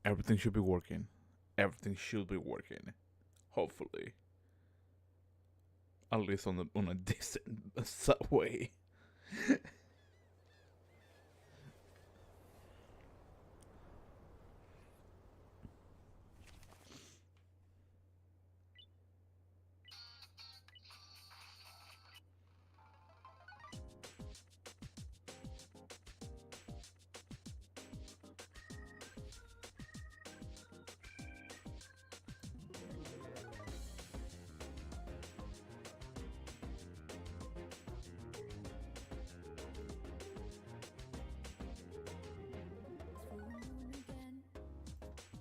Everything should be working. Everything should be working. Hopefully, at least on a decent subway.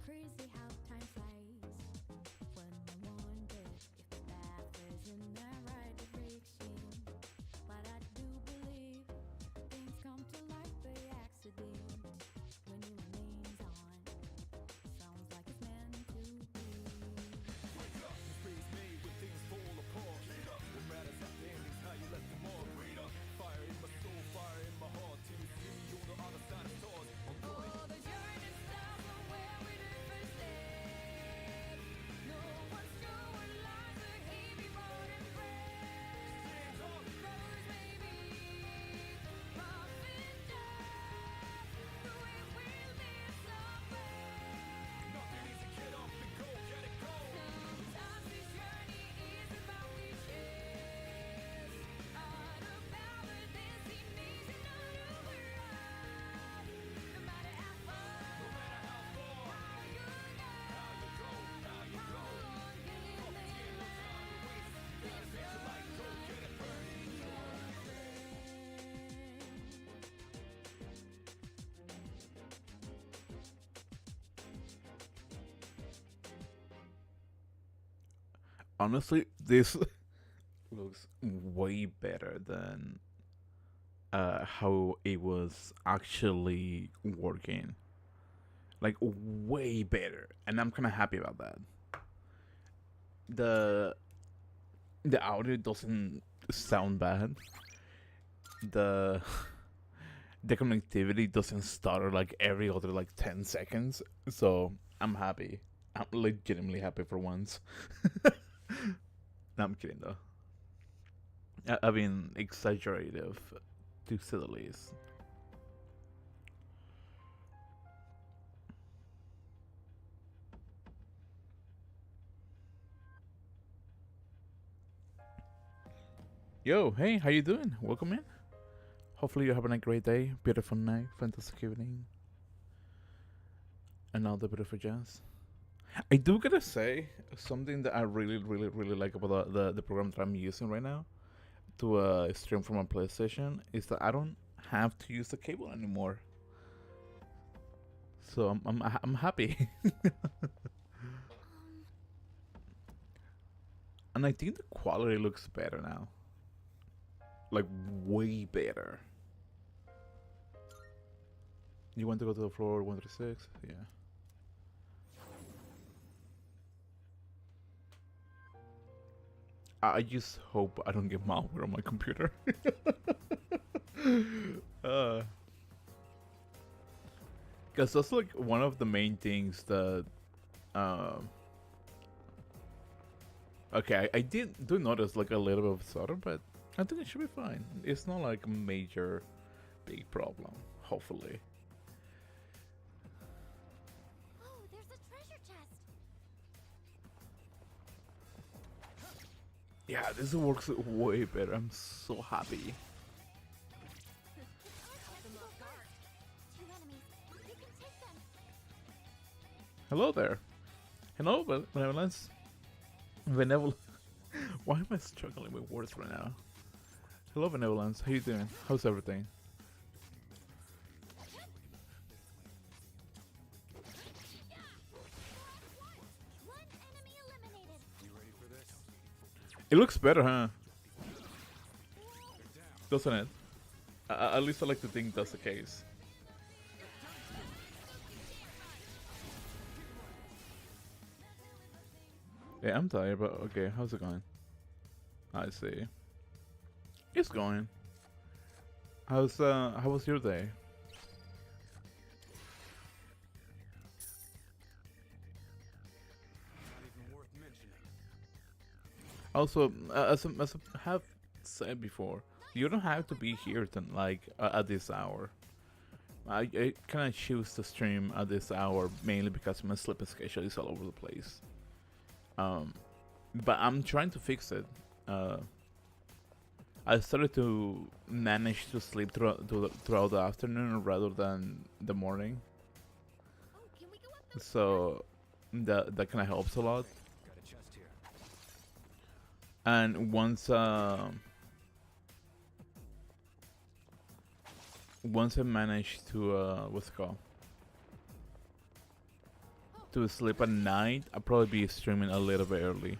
Crazy how time flies when I wonder if the path is in the right direction. But I do believe things come to light by accident when your name's on. Sounds like it's meant to be. Oh, the journey starts from where we did first step. No one's sure what lies ahead before the breath. Roads may be rough and tough, but we will be somewhere. Sometimes this journey is about riches, other about the destination of the world. No matter how far, how you go, how long can it last? This road will get it burning your friend. Honestly, this looks way better than how it was actually working. Like way better, and I'm kind of happy about that. the The audio doesn't sound bad. The the connectivity doesn't stutter like every other like 10 seconds. So I'm happy. I'm legitimately happy for once. No, I'm kidding though. I've been exaggerative to say the least. Yo, hey, how you doing? Welcome in. Hopefully you're having a great day, beautiful night, fantastic evening, and all the beautiful jazz. I do gotta say something that I really, really, really like about the program that I'm using right now to stream from my PlayStation is that I don't have to use the cable anymore. So I'm happy, and I think the quality looks better now, like way better. You want to go to the floor 136? Yeah. I just hope I don't get malware on my computer. uh, Because that's like one of the main things that. Um, okay, I did do notice like a little bit of stutter, but I think it should be fine. It's not like a major, big problem. Hopefully. Oh, there's a treasure chest. Yeah, this works way better. I'm so happy. Two enemies. You can take them. Hello there. Hello, Benevolence. Benevolence. Why am I struggling with words right now? Hello, Benevolence. How you doing? How's everything? One enemy eliminated. It looks better, huh? Doesn't it? At least I like to think that's the case. Yeah, I'm tired, but okay. How's it going? I see. It's going. How was your day? Also, as I have said before, you don't have to be here to, like at this hour. I kind of choose to stream at this hour mainly because my sleeping schedule is all over the place. Um, but I'm trying to fix it. Uh, I started to manage to sleep throughout the afternoon rather than the morning, Oh, can we go up the so that kind of helps a lot. Got a chest here. And once I manage to what's it called, to sleep at night, I'll probably be streaming a little bit early.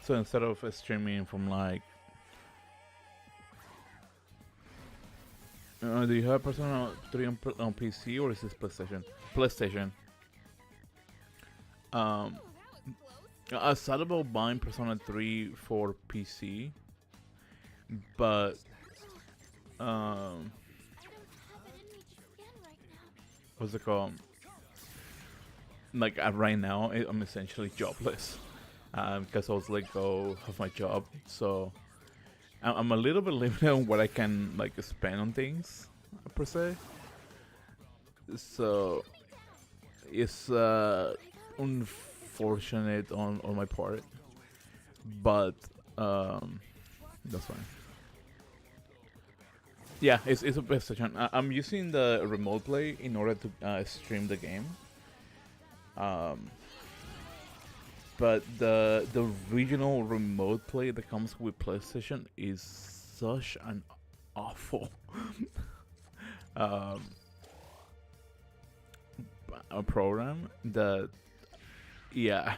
So instead of streaming from like, do you have Persona 3 on PC or is this PlayStation? PlayStation. Oh, that was close. I thought about buying Persona 3 for PC, but I don't have it in me to scan right now. what's it called? Like right now, I'm essentially jobless because I was let go of my job. So I'm a little bit limited on what I can like spend on things per se. So it's unfortunate on my part, but that's fine. Yeah, it's a PlayStation. I'm using the remote play in order to stream the game. Um, but the regional remote play that comes with PlayStation is such an awful um, a program that yeah,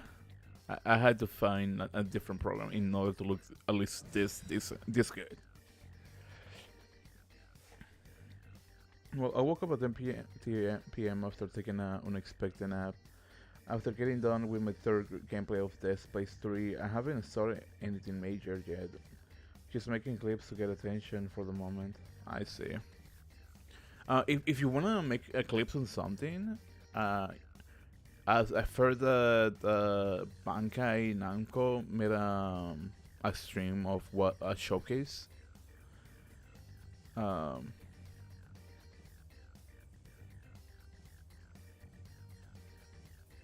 I had to find a different program in order to look at least this good. Well, I woke up at 10 p.m. after taking an unexpected nap. After getting done with my third gameplay of Dead Space 3, I haven't started anything major yet. Just making clips to get attention for the moment. I see. If you wanna make clips on something, as I've heard that Bankai Namco made a stream of what a showcase. Um,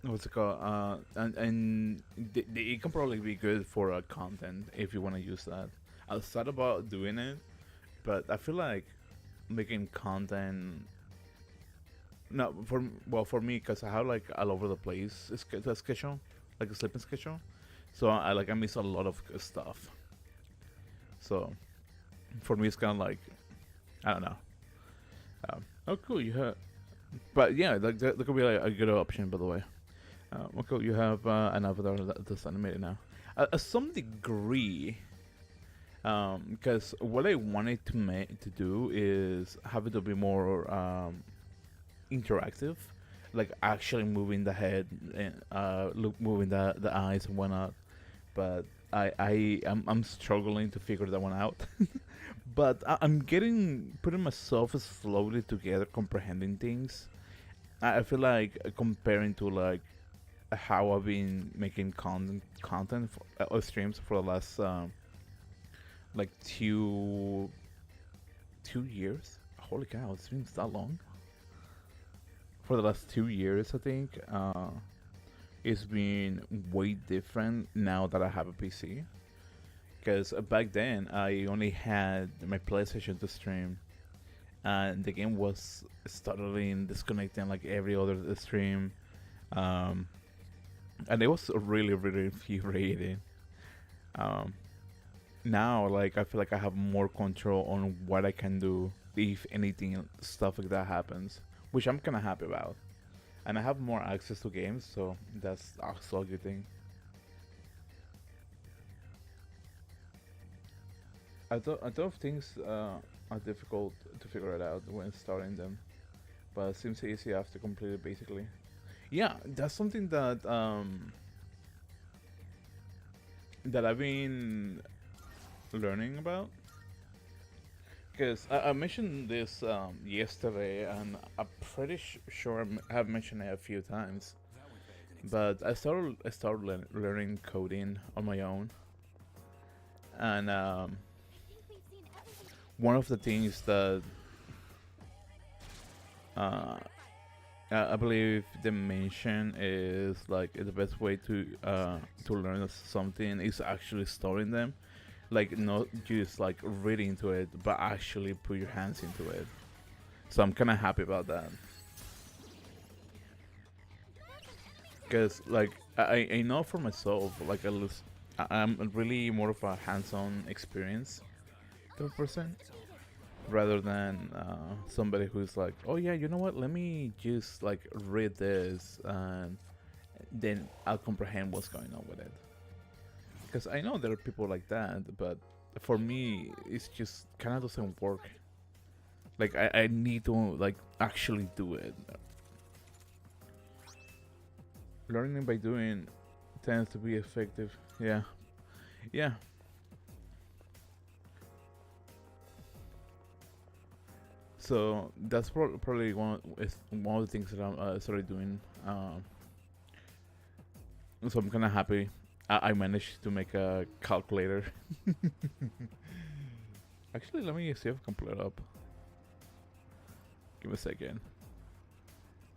what's it called? And it can probably be good for content if you want to use that. I thought about doing it, but I feel like making content. No, for me, cause I have like all over the place schedule, like a sleeping schedule. So I miss a lot of stuff. So for me, it's kind of like I don't know. Oh, cool! You have, but yeah, like that could be like a good option, by the way. Okay, you have an avatar that's animated now. At some degree, because what I wanted to do is have it to be more interactive, like actually moving the head and moving the eyes and whatnot. But I'm struggling to figure that one out. But I'm putting myself slowly together, comprehending things. I feel like comparing to like how I've been making content for, or streams for the last like 2 years. Holy cow, it's been that long. For the last 2 years, I think it's been way different now that I have a PC. Because back then I only had my PlayStation to stream, and the game was stuttering, disconnecting like every other stream. Um, and it was really really infuriating. Um, Now like I feel like I have more control on what I can do if anything stuff like that happens, which I'm kind of happy about. And I have more access to games, so that's also a good thing. I thought things are difficult to figure it out when starting them, but it seems easy after completed basically. Yeah, that's something that I've been learning about. Because I mentioned this yesterday, and I'm pretty sure have mentioned it a few times. That went better than But I started learning coding on my own. And think we've seen everything. one of the things that uh, I believe the mention is like the best way to learn something is actually studying them, like not just like reading to it, but actually put your hands into it. So I'm kind of happy about that because like I know for myself like I'm really more of a hands-on experience type of person rather than somebody who's like, oh yeah, you know what? Let me just like read this and then I'll comprehend what's going on with it. Because I know there are people like that, but for me, it's just kind of doesn't work. Like I need to like actually do it. Learning by doing tends to be effective. Yeah, yeah. So that's probably one of the things that I'm started doing. So I'm kind of happy. I managed to make a calculator. Actually, let me see if I can pull it up. Give me a second.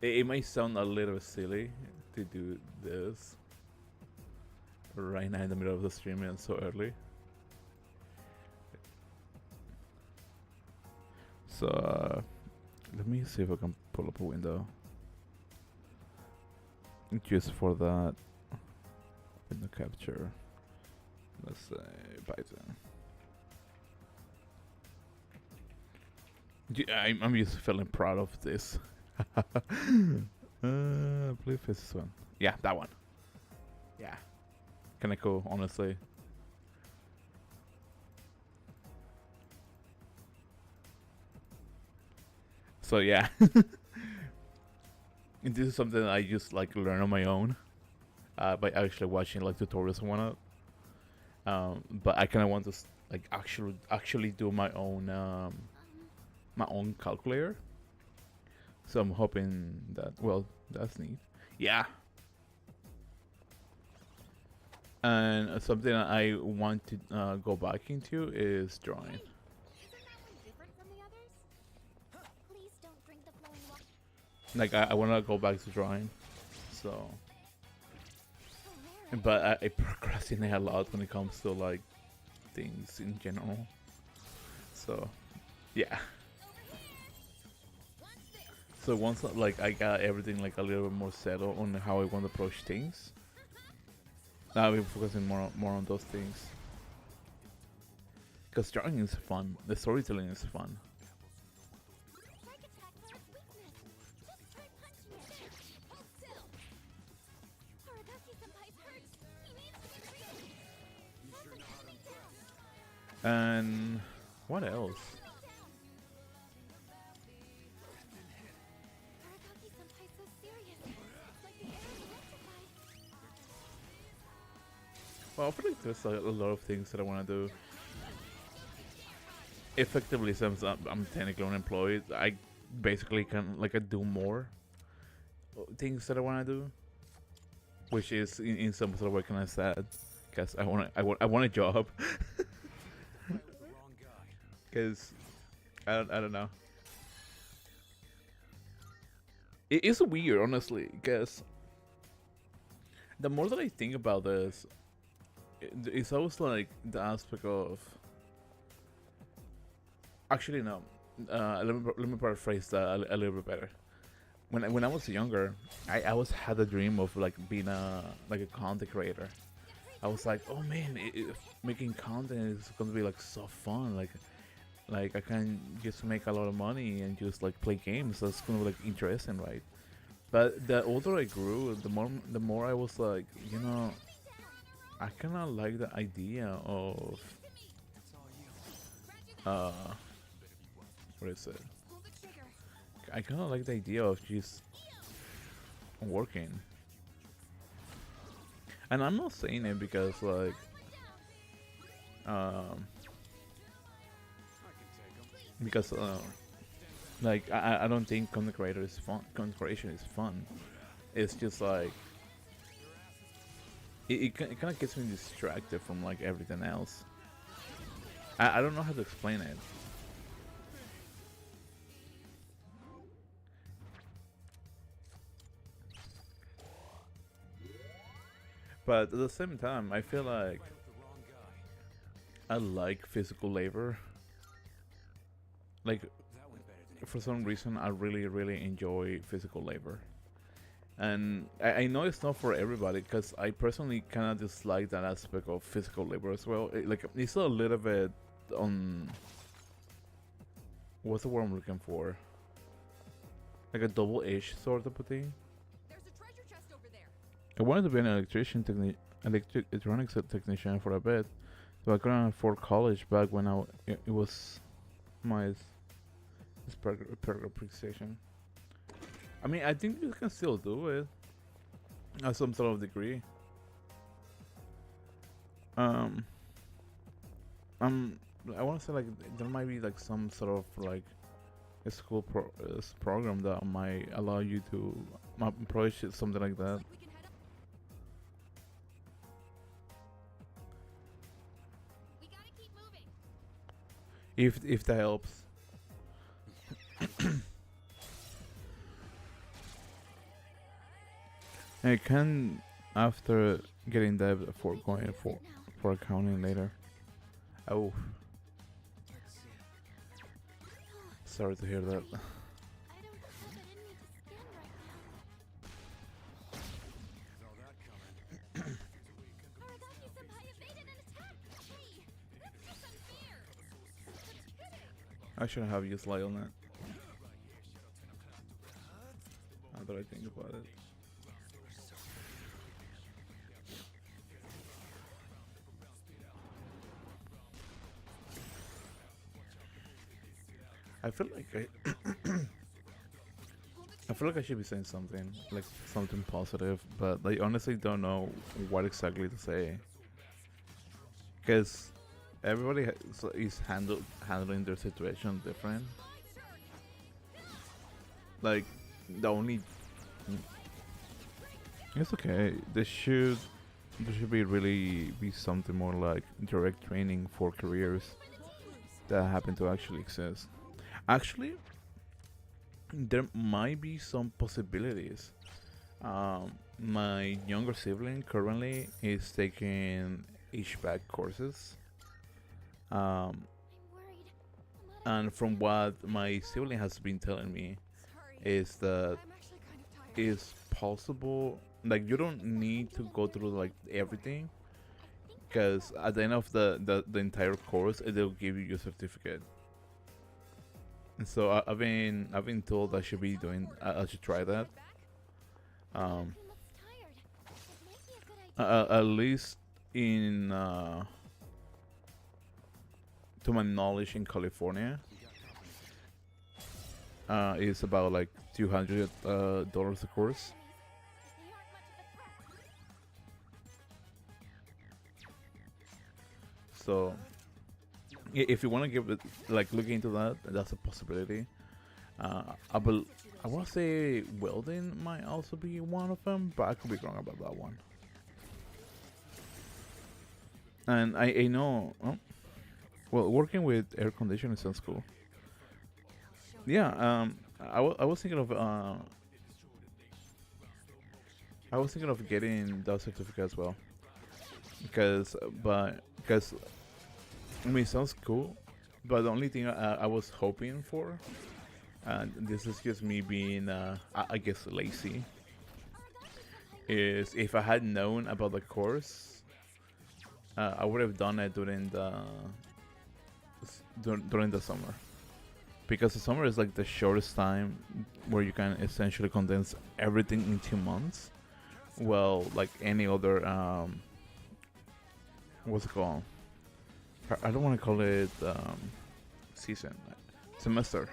It might sound a little silly to do this right now in the middle of the stream and so early. So let me see if I can pull up a window just for that window capture. Let's say Python. I'm just feeling proud of this. I believe it's this one. Yeah, that one. Yeah, kind of cool, honestly. So yeah, and this is something I just like learn on my own by actually watching like tutorials and whatnot. But I kind of want to like actually do my own calculator. So I'm hoping that well, that's neat. Yeah, and something I want to go back into is drawing. Isn't that one different from the others? Please don't drink the flowing water. Like I want to go back to drawing. So, So rare. but I procrastinate a lot when it comes to like things in general. So, yeah. So once like I got everything like a little bit more settled on how I want to approach things, now I'll be focusing more on those things. Because drawing is fun. The storytelling is fun. Strike attack Laura's weakness. Just try punching it. Hold still. Aragaki-senpai's hurt. He needs to be treated. That's an enemy down. And what else? Aragaki-senpai's so serious. It's like the air is electrified. Well, I feel like there's a lot of things that I want to do. Effectively, since I'm technically unemployed, I basically can like I do more things that I want to do, which is in some sort of way kind of sad, because I want a job, because I don't know. It is weird, honestly, because the more that I think about this, it's always like the aspect of. Actually, no. Let me paraphrase that a little bit better. When I was younger, I always had a dream of like being a content creator. I was like, oh man, making content is gonna be like so fun. Like I can just make a lot of money and just like play games. That's gonna be like interesting, right? But the older I grew, the more I was like, you know, I kind of like the idea of uh, what is it? Pull the trigger. I kind of like the idea of just working. And I'm not saying it because like um because like I don't think content creator is fun. Content creation is fun. It's just like it kind of gets me distracted from like everything else. I don't know how to explain it. But at the same time, I feel like I like physical labor. Like, for some reason, I really, really enjoy physical labor. And I know it's not for everybody because I personally kind of dislike that aspect of physical labor as well. Like, it's a little bit on. What's the word I'm looking for? Like a double-edged sort of a thing. There's a treasure chest over there. I wanted to be an electronics technician for a bit, so I couldn't afford college back when it was my this appreciation. I mean, I think you can still do it at some sort of degree. Um, I want to say like there might be like some sort of like a school program that might allow you to approach it, something like that. Like we can head up. We gotta keep moving. If that helps. I can after getting that for going for accounting later. Oh, sorry to hear that. I don't think I need to scan right now. Aragaki-senpai evaded an attack! Hey, that's just unfair! That's kidding! I should have used light on that. Now that I think about it. I feel like I feel like I should be saying something like something positive, but I honestly don't know what exactly to say because everybody is handling their situation different. Like the only it's okay. There should be something more like direct training for careers that happen to actually exist. Actually, there might be some possibilities. My younger sibling currently is taking HVAC courses. Um, I'm worried. I'm and from what my sibling has been telling me sorry. is that I'm actually kind of tired. it's possible, like you don't need to go through like everything, because at the end of the entire course, they'll give you your certificate. And so I've been told I should be doing I should try that. Um, Everyone looks tired. It might be a good idea. at least in to my knowledge in California, it's about like $200 a course. They aren't much of a threat. So if you want to give it like look into that, that's a possibility. I want to say welding might also be one of them, but I could be wrong about that one. And I know, oh, well, working with air conditioning sounds cool. Yeah, I was thinking of I was thinking of getting that certificate as well, because I mean, it sounds cool, but the only thing I was hoping for, and this is just me being, I guess, lazy, is if I had known about the course, I would have done it during the summer, because the summer is like the shortest time where you can essentially condense everything in 2 months. Well, like any other, what's it called? I don't want to call it season, semester.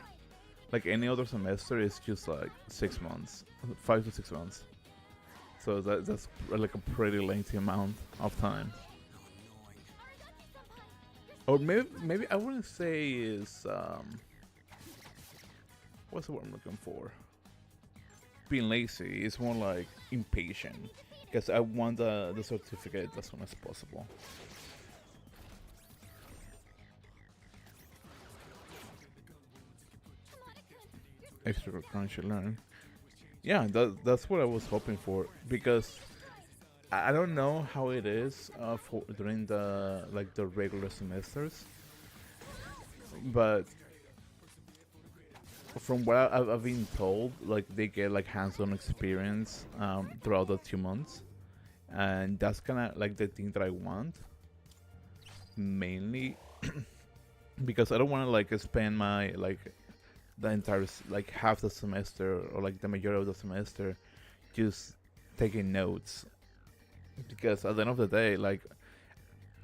Like any other semester is just like 6 months, 5 to 6 months. So that's like a pretty lengthy amount of time. Or maybe I wouldn't say is what's the word I'm looking for? Being lazy. It's more like impatient because I want the certificate as soon as possible. extra crunch learn. Yeah, that's what I was hoping for because I don't know how it is for during the like the regular semesters, but from what I've been told, like they get like hands-on experience throughout the 2 months, and that's kind of like the thing that I want mainly because I don't want to like spend my like the entire like half the semester or like the majority of the semester just taking notes because at the end of the day like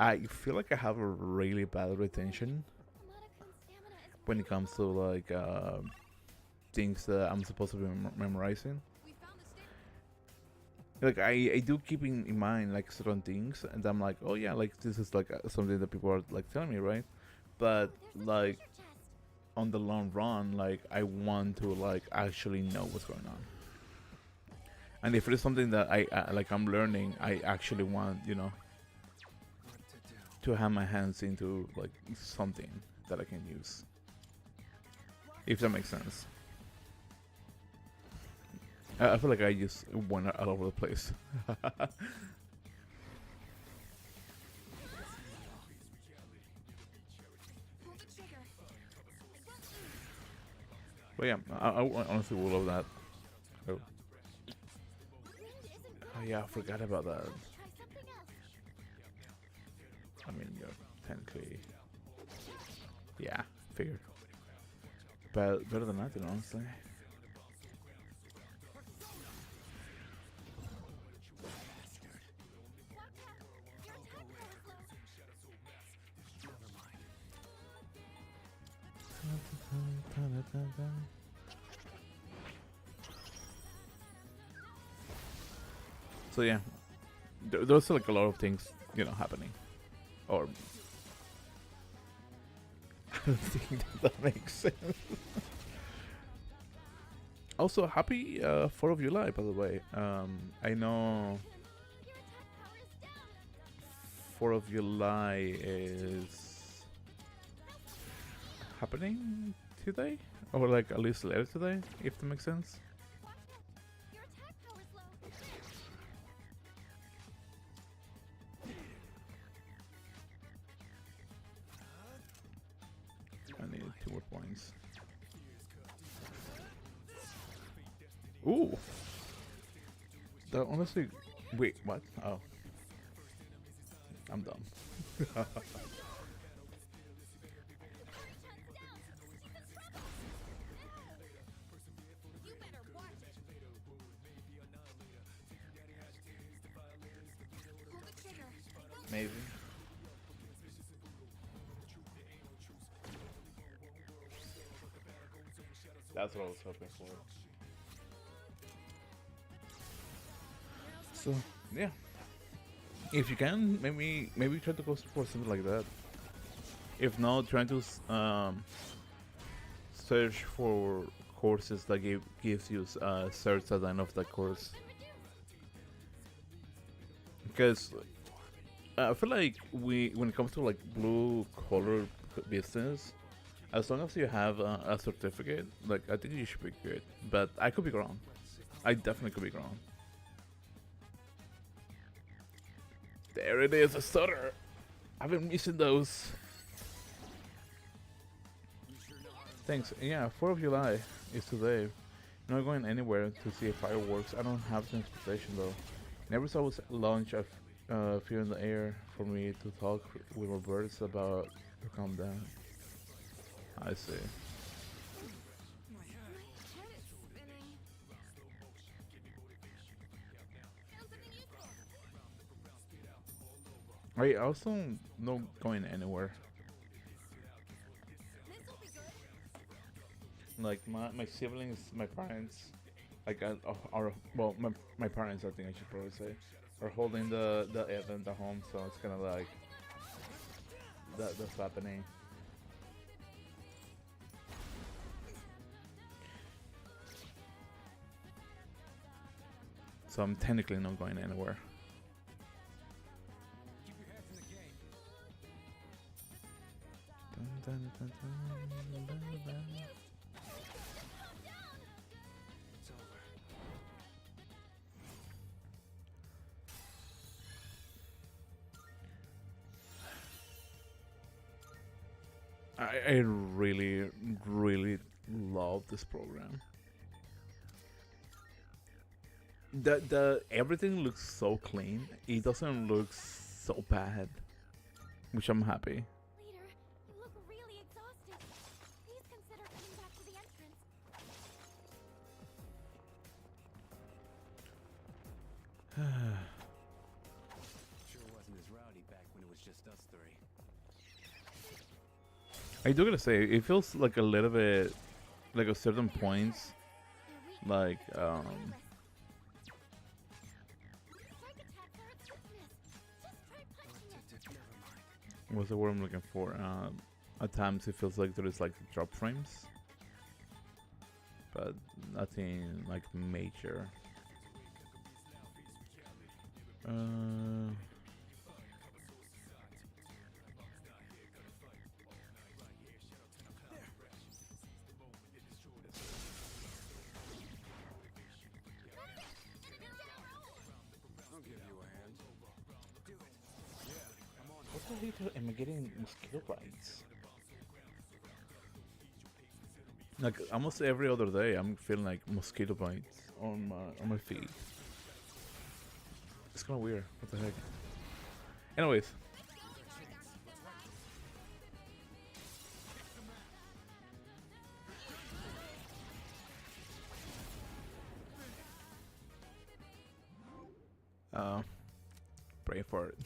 I feel like I have a really bad retention when it comes to like things that I'm supposed to be memorizing. Like I do keep in mind like certain things, and I'm like, oh yeah, like this is like something that people are like telling me, right? But like on the long run, like I want to like actually know what's going on. And if it is something that I like I'm learning, I actually want to have my hands into like something that I can use. If that makes sense. I feel like I just went all over the place. But yeah, I honestly will love that. Oh. Oh yeah, I forgot about that. I mean, you're technically, yeah, figured. But better than nothing, honestly. So yeah, there's like a lot of things happening, or I don't think that makes sense. Also, happy 4th of July, by the way. I know 4th of July is happening today, or like at least later today, if that makes sense. I need 2 more points. Ooh! That honestly... Wait, what? Oh. I'm dumb. Maybe. That's what I was hoping for. So, yeah. If you can, maybe try to go for something like that. If not, try to search for courses that gives you certs at the end of the course. Because I feel like when it comes to like blue collar business, as long as you have a certificate, like I think you should be good. But I could be wrong. I definitely could be wrong. There it is, a stutter. I've been missing those. Thanks. Yeah, 4th of July is today. Not going anywhere to see fireworks. I don't have transportation though. Never saw was launch a fear in the air for me to talk with my birds about to calm down. I see. I also not going anywhere. Like my siblings, my parents, like are well, my parents, I think I should probably say, are holding the event at home, so it's kind of like that's happening. So I'm technically not going anywhere. Dun, dun, dun, dun, dun, dun. I really, really love this program. The everything looks so clean. It doesn't look so bad, which I'm happy. Leader, you look really exhausted. Please consider coming back to the entrance. Sure wasn't as rowdy back when it was just us three. I do gotta say, it feels like a little bit, like at certain points, They're weak. like Strike attacks are its weakness. Just try punching it. Never mind. what's the word I'm looking for? At times it feels like there is like drop frames, but nothing like major. I'll give you a hand. Do it. Yeah, I'm on. What the hell am I getting mosquito bites? Like almost every other day, I'm feeling like mosquito bites on my feet. It's kind of weird. What the heck? Anyways, uh, pray for it.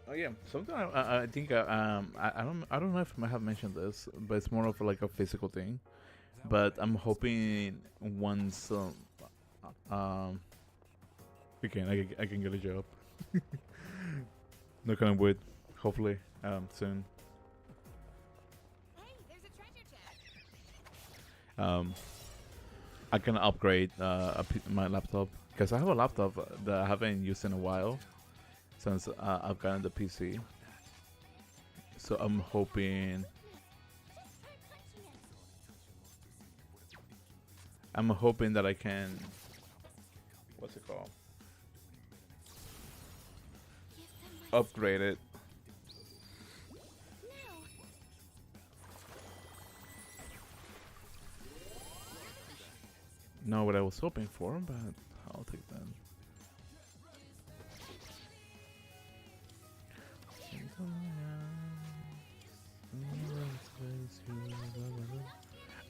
Oh yeah, something I think I don't know if I have mentioned this, but it's more of like a physical thing. But I'm hoping once I can get a job. Knock on wood. Hopefully soon. Hey, there's a treasure chest. I can upgrade my laptop because I have a laptop that I haven't used in a while since I've gotten the PC. So I'm hoping that I can, what's it called, Give them my upgrade it. now. Not what I was hoping for, but I'll take that.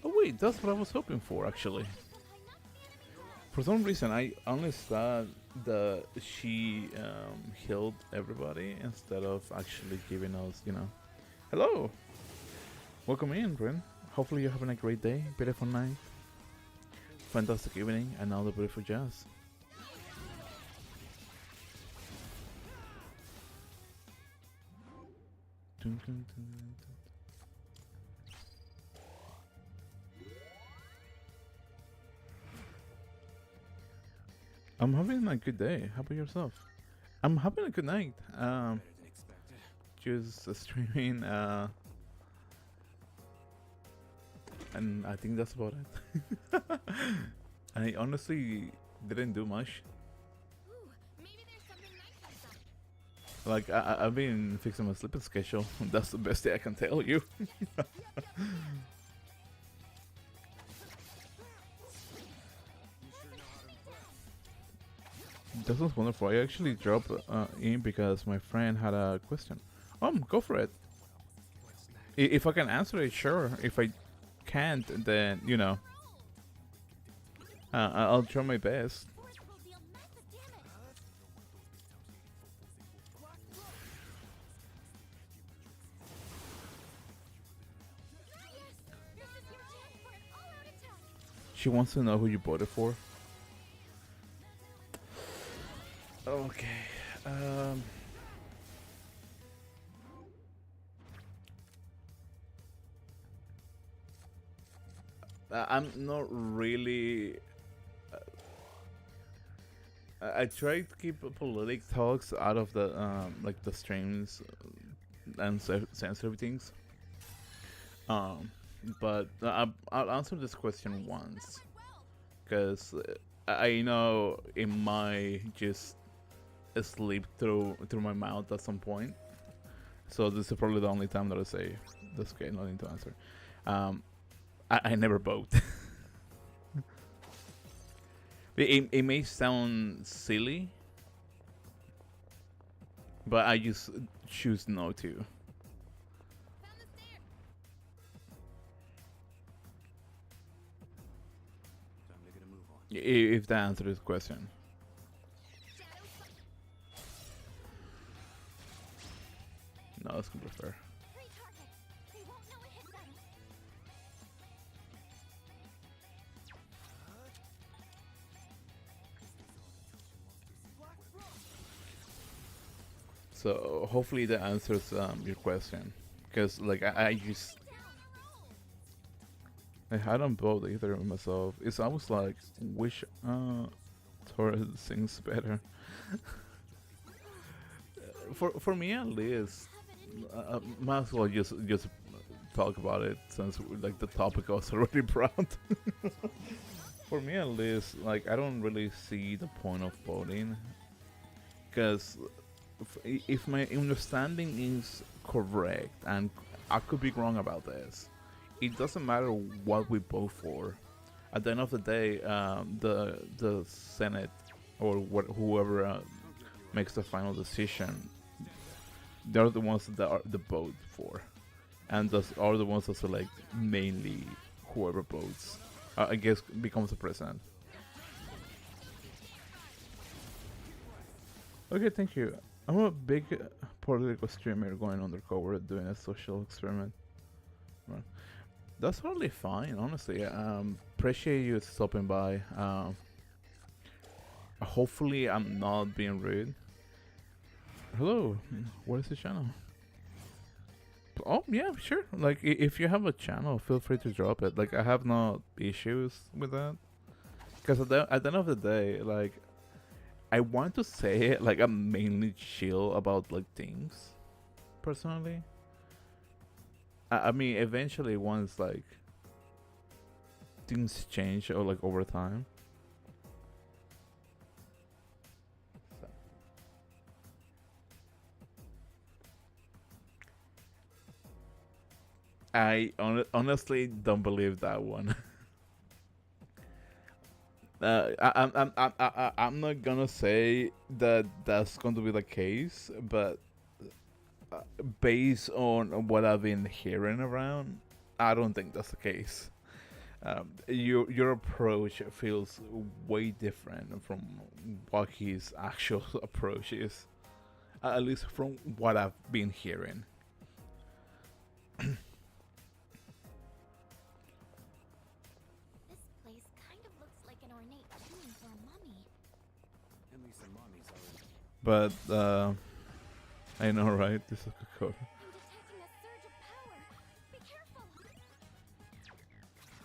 Oh wait, that's what I was hoping for actually. For some reason, I only thought that she healed everybody instead of actually giving us, Hello! Welcome in, Rin. Hopefully you're having a great day, beautiful night, fantastic evening, and all the beautiful jazz. Dun, dun, dun, dun, dun. I'm having a good day. How about yourself? I'm having a good night. Better than expected. Just streaming, and I think that's about it. I honestly didn't do much. Ooh, maybe there's something nice inside. Like I've been fixing my sleeping schedule. That's the best thing I can tell you. That sounds wonderful. I actually dropped in because my friend had a question. Go for it. What's next? If I can answer it, sure. If I can't, then I'll try my best. Force will deal massive damage. Yes, this is your chance for an all-out attack. She wants to know who you voted for. Okay. I'm not really. I try to keep politic talks out of the like the streams and sensitive things. But I'll answer this question once because I know it might just sleep through my mouth at some point. So this is probably the only time that I say that's okay, nothing to answer. I never vote. It may sound silly, but I just choose not to. Found the stairs. Time to get a move on. If that answers the question. Shadow fight. No, that's completely fair. Three targets. They won't know it hit them. So hopefully that answers your question, because like I just I don't vote either myself. It's almost like which Torres sings better. For me at least, might as well just talk about it since like the topic was already brought. For me at least, like I don't really see the point of voting, because if my understanding is correct, and I could be wrong about this, it doesn't matter what we vote for. At the end of the day, the Senate or whoever makes the final decision, they're the ones that are the vote for, and those are the ones that select mainly whoever votes. I guess becomes the president. Okay, thank you. I'm a big political streamer going undercover doing a social experiment. Well, that's totally fine, honestly. Appreciate you stopping by. Hopefully, I'm not being rude. Hello, what is the channel? Oh yeah, sure. Like if you have a channel, feel free to drop it. Like I have no issues with that. Because at the end of the day, like I want to say it like I'm mainly chill about like things, personally. I mean, eventually once like things change or like over time. So. I honestly don't believe that one. I'm not gonna say that that's going to be the case, but based on what I've been hearing around, I don't think that's the case. Your approach feels way different from what his actual approach is, at least from what I've been hearing. This place kind of looks like an ornate tomb for a mummy. At least the mummies are in. But I know, right? This is a code. I'm detecting a surge of power. Be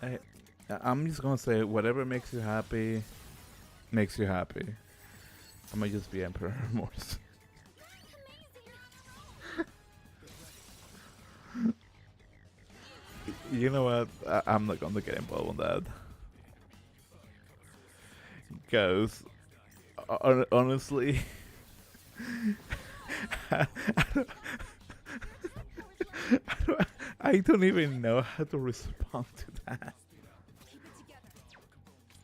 careful. I'm just gonna say whatever makes you happy, makes you happy. I might just be Emperor Remorse. You know what? I'm not gonna get involved in that. Because honestly, I don't, I don't even know how to respond to that.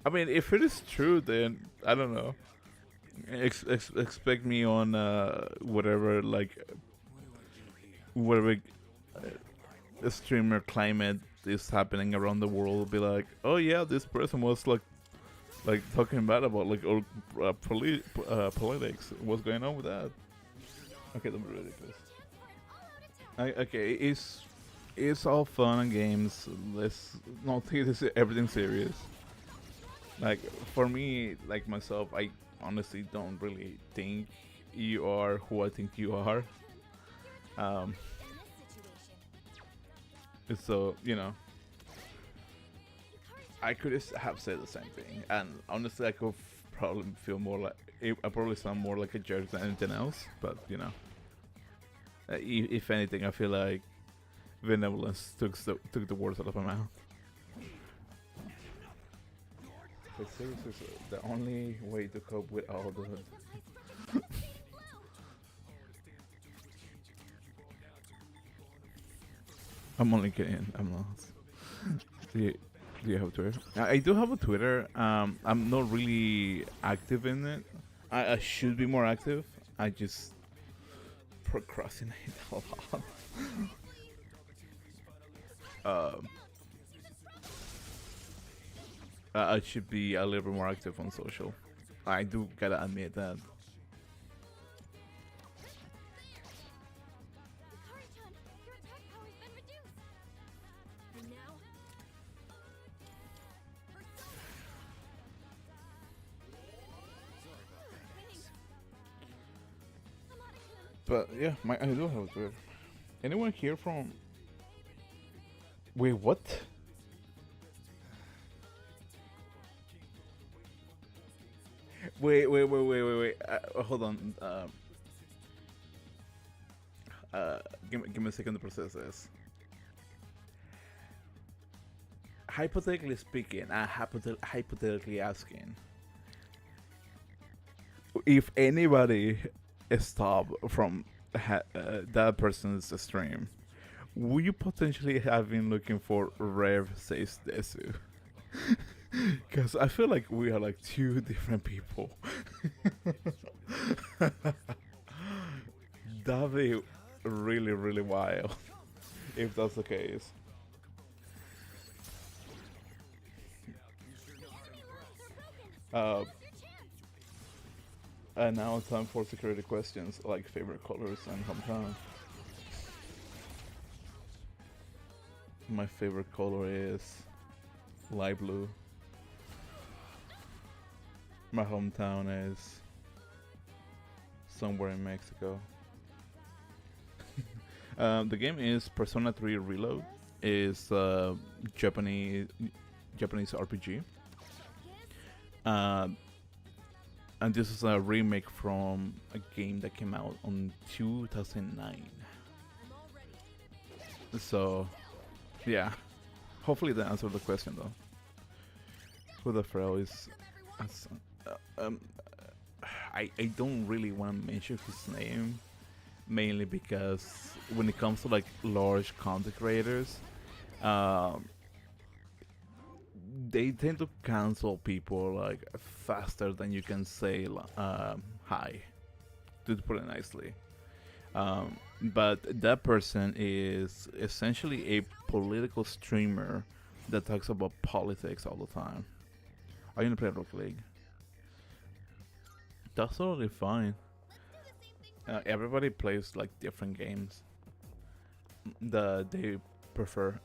I mean, if it is true, then I don't know. Expect me on whatever like whatever streamer climate is happening around the world. Be like, oh yeah, this person was like talking bad about like or politics. What's going on with that? Okay, don't be ridiculous. Okay, it's all fun and games. Let's not take this everything serious. Like for me, like myself, I honestly don't really think you are who I think you are. In this situation, So you know, I could just have said the same thing, and honestly, I could probably feel more like I probably sound more like a jerk than anything else. But you know, if anything, I feel like benevolence took the words out of my mouth. Like seriously, the only way to cope with all the I'm only kidding. I'm not. Do you, do you have Twitter? I do have a Twitter. I'm not really active in it. I should be more active. I just procrastinate a lot. um, I should be a little bit more active on social. I do gotta admit that. Haruton, your attack power's been reduced. And now? Winning. Hamada-kun. But yeah, I do have a Twitter. Anyone here from? Wait, what? Wait. Hold on. Give me a second to process this. Hypothetically speaking, hypothetically asking, if anybody stopped from that person's stream, would you potentially have been looking for Rev Says Desu? Because I feel like we are like two different people. That'd be really, really wild if that's the case. And now it's time for security questions like favorite colors and hometown. My favorite color is light blue. My hometown is somewhere in Mexico. The game is Persona 3 Reload. Is Japanese RPG. And this is a remake from a game that came out on 2009. I'm all ready. So, yeah. Hopefully that answered the question though. Who the Frau is? Um, I don't really want to mention his name, mainly because when it comes to like large content creators, they tend to cancel people like faster than you can say hi, to put it nicely. But that person is essentially a political streamer that talks about politics all the time. Are you gonna play Rocket League? That's totally fine. Everybody plays like different games that they prefer.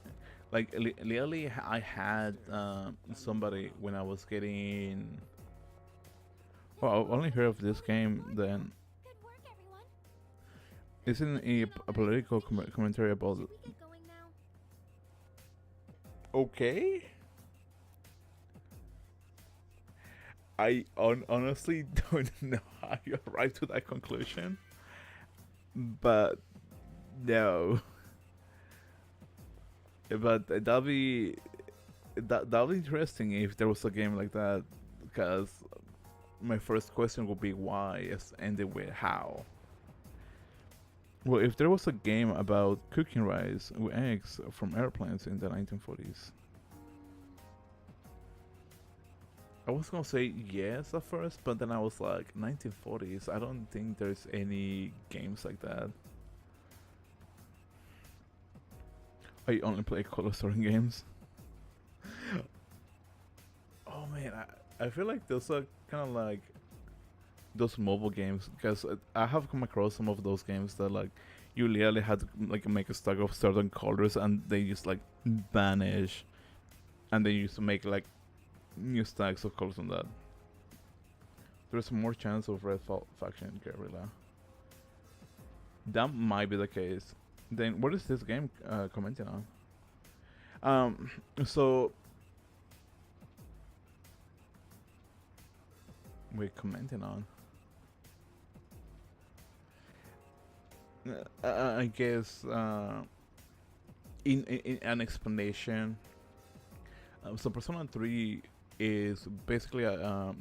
Like lately, I had somebody when I was getting. Well, I only heard of this game. Then Good work, everyone. isn't a political commentary about? Should we get going now? Okay. I honestly don't know how you arrived to that conclusion, but no. But that'll be interesting if there was a game like that, because my first question would be why, is ended with how. Well, if there was a game about cooking rice with eggs from airplanes in the 1940s, I was gonna say yes at first, but then I was like 1940s. I don't think there's any games like that. I only play color storing games. Oh man, I feel like those are kind of like those mobile games, because I have come across some of those games that like you literally had to like make a stack of certain colors and they just like vanish, and they used to make like new stacks of colors on that. There's more chance of red faction guerrilla. That might be the case. Then what is this game commenting on? So we're commenting on. I guess in an explanation. So Persona 3 is basically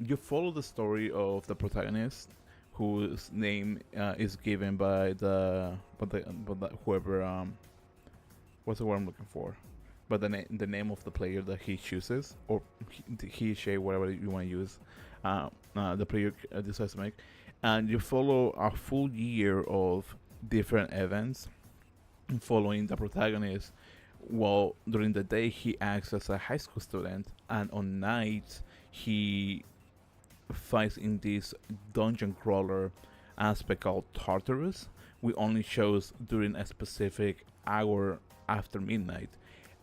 you follow the story of the protagonist, whose name is given by the whoever what's the word I'm looking for? But the name of the player that he chooses, or he, she, whatever you want to use, the player decides to make, and you follow a full year of different events following the protagonist. While during the day he acts as a high school student, and on nights he fights in this dungeon crawler aspect called Tartarus. We only shows during a specific hour after midnight,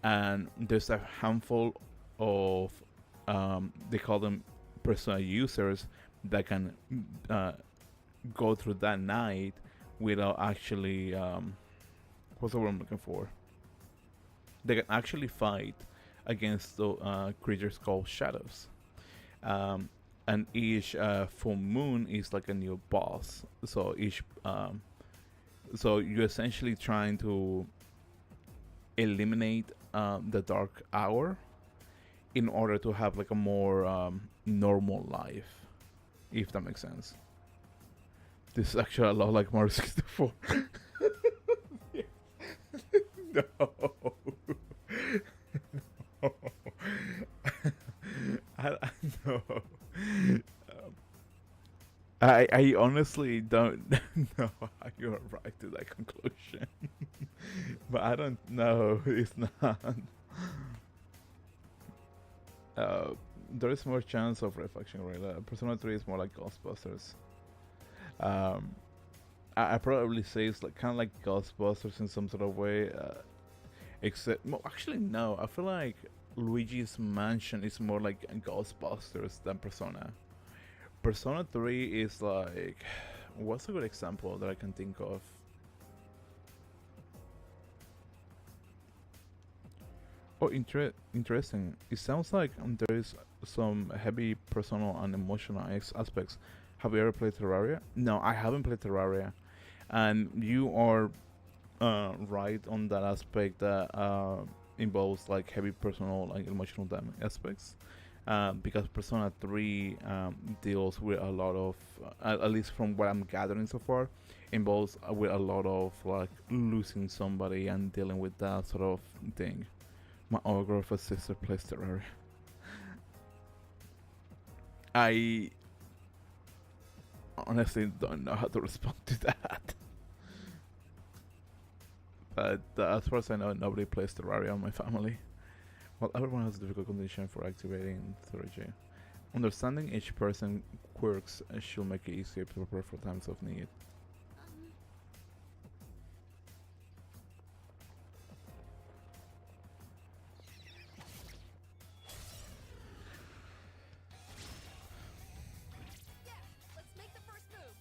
and there's a handful of they call them persona users that can go through that night without actually what's the word I'm looking for? They can actually fight against the creatures called shadows. And each full moon is like a new boss. So so you're essentially trying to eliminate the dark hour in order to have like a more normal life, if that makes sense. This is actually a lot like Mario 64. No. No. I no. I honestly don't know how you arrived to that conclusion. But I don't know. It's not. There is more chance of reflection rate. Persona 3 is more like Ghostbusters. I probably say it's like kind of like Ghostbusters in some sort of way. Except, well, actually no. I feel like Luigi's Mansion is more like Ghostbusters than Persona. Persona 3 is like, what's a good example that I can think of? Oh, interesting. It sounds like there is some heavy personal and emotional aspects. Have you ever played Terraria? No, I haven't played Terraria. And you are right on that aspect that involves like heavy personal and emotional damage aspects. Because Persona 3 deals with a lot of, at least from what I'm gathering so far, involves with a lot of like losing somebody and dealing with that sort of thing. My autographer sister plays Terraria. I honestly don't know how to respond to that. But as far as I know, nobody plays Terraria in my family. Well, everyone has a difficult condition for activating 3G. Understanding each person's quirks should make it easier to prepare for times of need. Yeah, let's make the first move.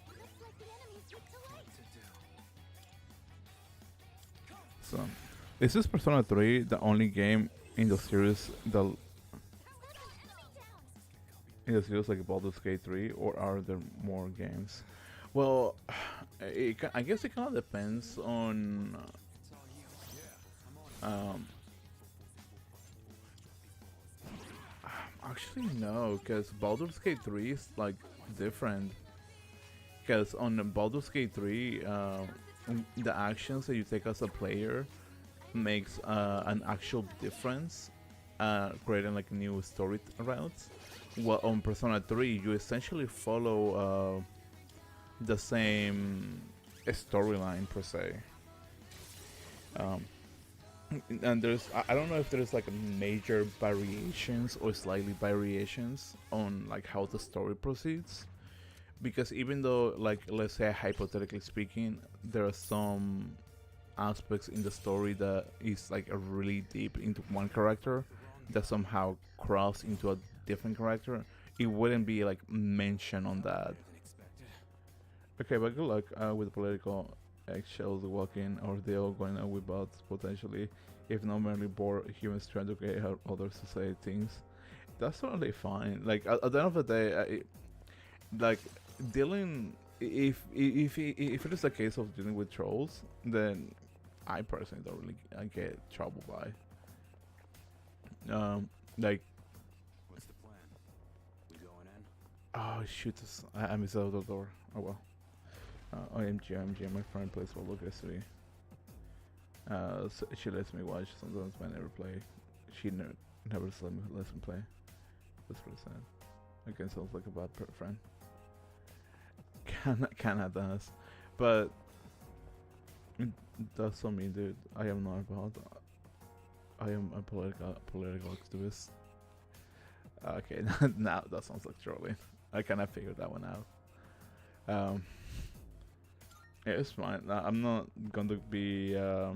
Looks like the enemy's weak to light. So, is this Persona 3 the only game in the series like Baldur's Gate 3, or are there more games? Well, I guess it kind of depends on. Actually, no, because Baldur's Gate 3 is like different. Because on Baldur's Gate 3, the actions that you take as a player makes an actual difference, creating like new story routes. Well, on Persona 3, you essentially follow the same storyline per se. And I don't know if there's like major variations or slightly variations on like how the story proceeds, because even though, like, let's say hypothetically speaking, there are some aspects in the story that is like a really deep into one character that somehow cross into a different character, it wouldn't be like mentioned on that. Okay, but good luck with political eggshells walking ordeal going on with bots potentially, if not merely bored humans trying to get out others to say things. That's totally fine. Like at the end of the day, like dealing if it is a case of dealing with trolls, then I personally don't really get troubled by. Like, What's the plan? We going in? oh shoot, I missed out the door. Oh well. OMG, my friend plays Roblox yesterday. She lets me watch sometimes when I never play. She never lets me play. That's pretty sad. Again, sounds like a bad friend. Kinda does, but it does so mean, dude. I am not about. I am a political activist. Okay, now that sounds like trolling. I kind of figured that one out. Yeah, it's fine. I'm not going to be All right.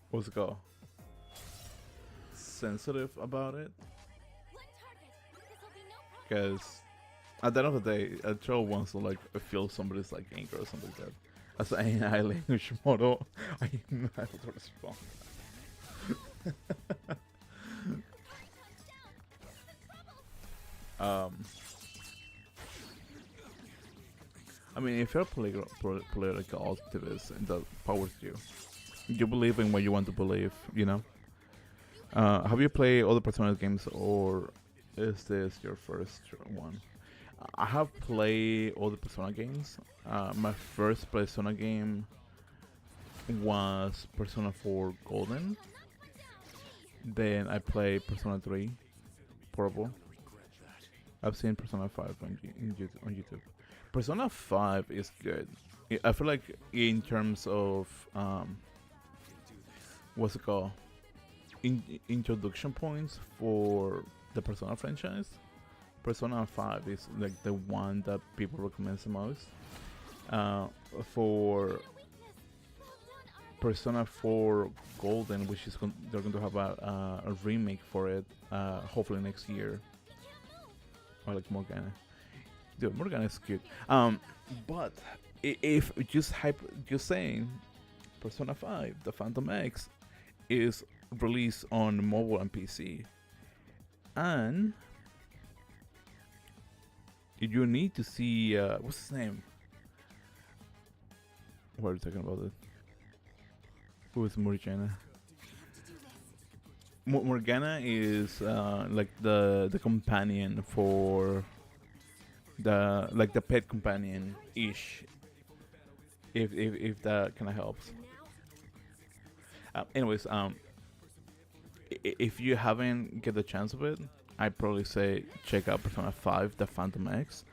what's it called, sensitive about it, One target. This'll be no problem. because at the end of the day, a troll wants to like feel somebody's like anger or something like that. As an AI language model, I am not able to respond. I mean, if you're a political activist, and that powers you. You believe in what you want to believe, you know? Have you played other Persona games, or is this your first one? I have played other Persona games. My first Persona game was Persona 4 Golden. Then I played Persona 3 Portable. I've seen Persona 5 on YouTube. Persona 5 is good. I feel like in terms of what's it called? Introduction points for the Persona franchise. Persona 5 is like the one that people recommend the most. For Persona 4 Golden, which is they're going to have a remake for it, hopefully next year. Or like Morgana. Dude, Morgana is cute. But if just saying, Persona 5, the Phantom X, is released on mobile and PC, and you need to see what's his name? What are you talking about? It? Who is Morgana? Morgana is like the companion for the pet companion ish. If that kind of helps. Anyways, if you haven't get the chance of it, I'd probably say check out Persona 5, the Phantom X.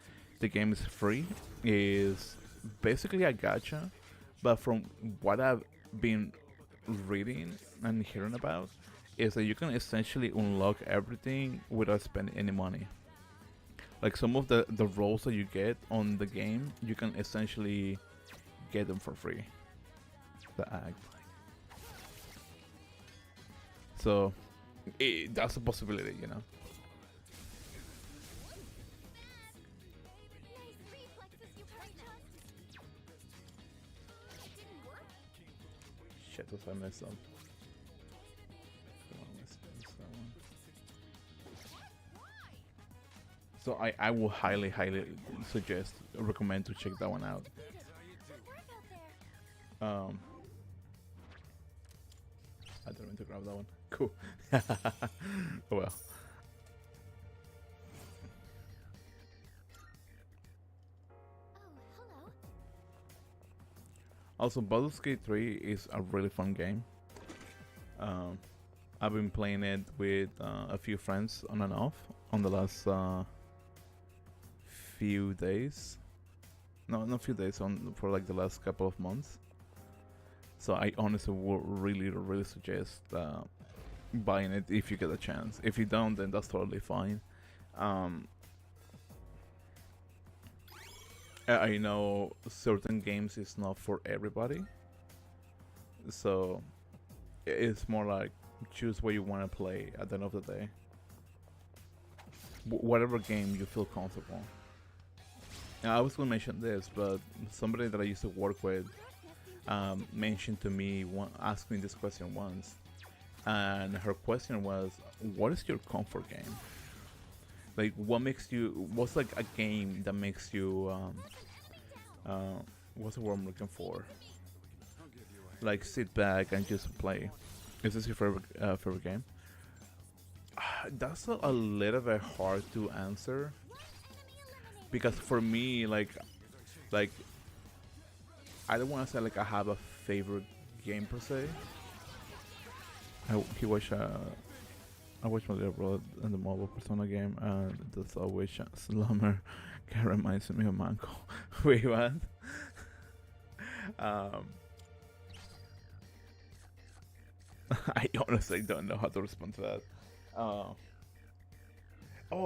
The game is free. Is basically a gacha, but from what I've been reading and hearing about, is that you can essentially unlock everything without spending any money. Like some of the roles that you get on the game, you can essentially get them for free. The act. So that's a possibility, you know. Nice reflexes, you precious. Didn't work. Shit, if I messed up. Come on, let's miss that one. So I will highly suggest, recommend to check that one out. Good work out there. I don't mean to grab that one. Cool. Oh well. Oh, hello. Also, Baldur's Gate 3 is a really fun game. I've been playing it with a few friends on and off on the last few days. No, not few days, for like the last couple of months. So I honestly would really suggest buying it if you get a chance. If you don't, then that's totally fine. I know certain games is not for everybody, so it's more like choose what you want to play at the end of the day. Whatever game you feel comfortable. Now, I was going to mention this, but somebody that I used to work with mentioned to me, asked me this question once, and her question was, "What is your comfort game? Like, what's like a game that makes you, what's the word I'm looking for? Like, sit back and just play. Is this your favorite game?" That's a little bit hard to answer, because for me, like I don't want to say like I have a favorite game per se. He watched I watched my little brother in the mobile Persona game, and the Salvation Slumber kind of reminds me of Mango. Wait, what? um, I honestly don't know how to respond to that. Oh,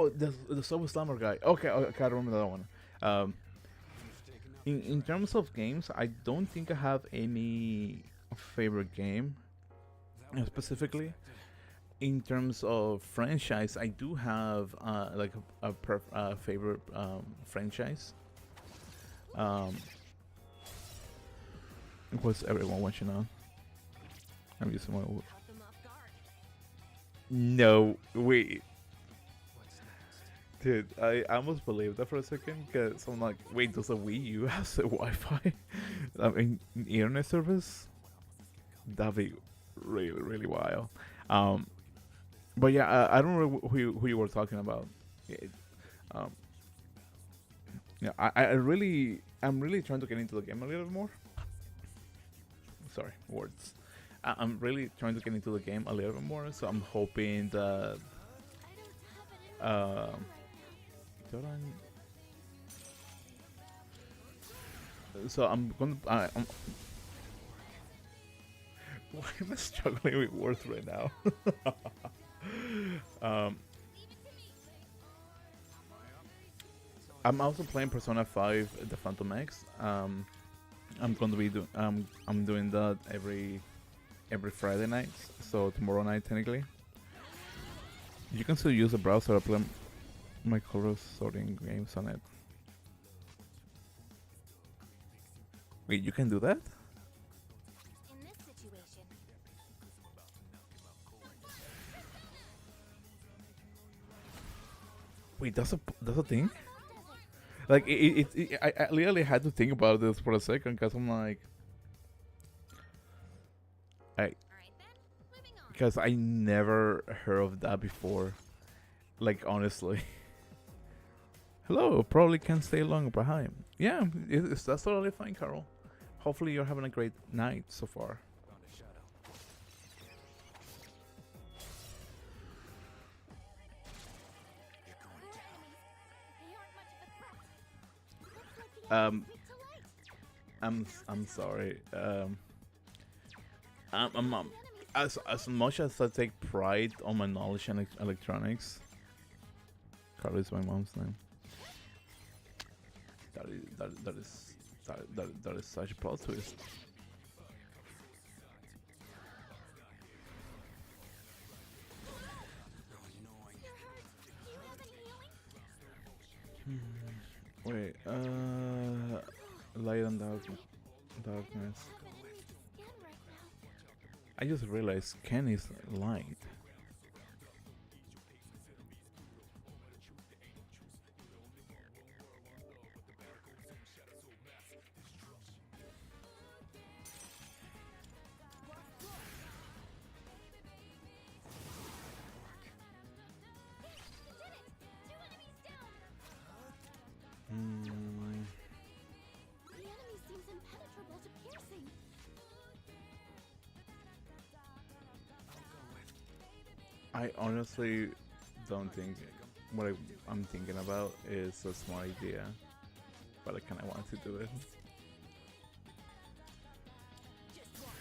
the Silver Slammer guy. Okay, okay, I remember that one. In terms of games, I don't think I have any favorite game specifically. In terms of franchise, I do have like a favorite franchise. What's everyone watching on? I'm using my. Caught them off guard. No, wait. Dude, I almost believed that for a second because I'm like, wait, does a Wii U has a Wi-Fi? I mean, internet service? That'd be really, really wild. But yeah, I don't know who you were talking about. Yeah, um, yeah, I'm really trying to get into the game a little more. Sorry, words. I'm really trying to get into the game a little bit more, so I'm hoping that. I don't have an Don't so I'm gonna. Why am I struggling with words right now? I'm also playing Persona 5: The Phantom X. I'm going to be I'm doing that every Friday night. So tomorrow night technically. You can still use the browser to play my color sorting games on it. Wait, you can do that? in this situation. Wait, that's a thing? Like I literally had to think about this for a second because I'm like, All right then, moving on. because I never heard of that before. Like honestly. Hello, probably can't stay long behind. Yeah, that's totally fine, Carol. Hopefully you're having a great night so far. Found a shadow. You're going More down. enemies. They aren't much of a threat. Looks like the Um, enemy's weak to light. I'm sorry. I'm as much as I take pride on my knowledge in electronics. Carol is my mom's name. That is such a plot twist. Oh, you know I You're hurt. Do you have any healing? Wait, light and darkness. Happening again right now. I just realized Ken is light. Did it! 2 enemies down. Hmm. The enemy seems impenetrable to piercing. I honestly don't think what I'm thinking about is a smart idea, but I kind of want to do it. Just watch.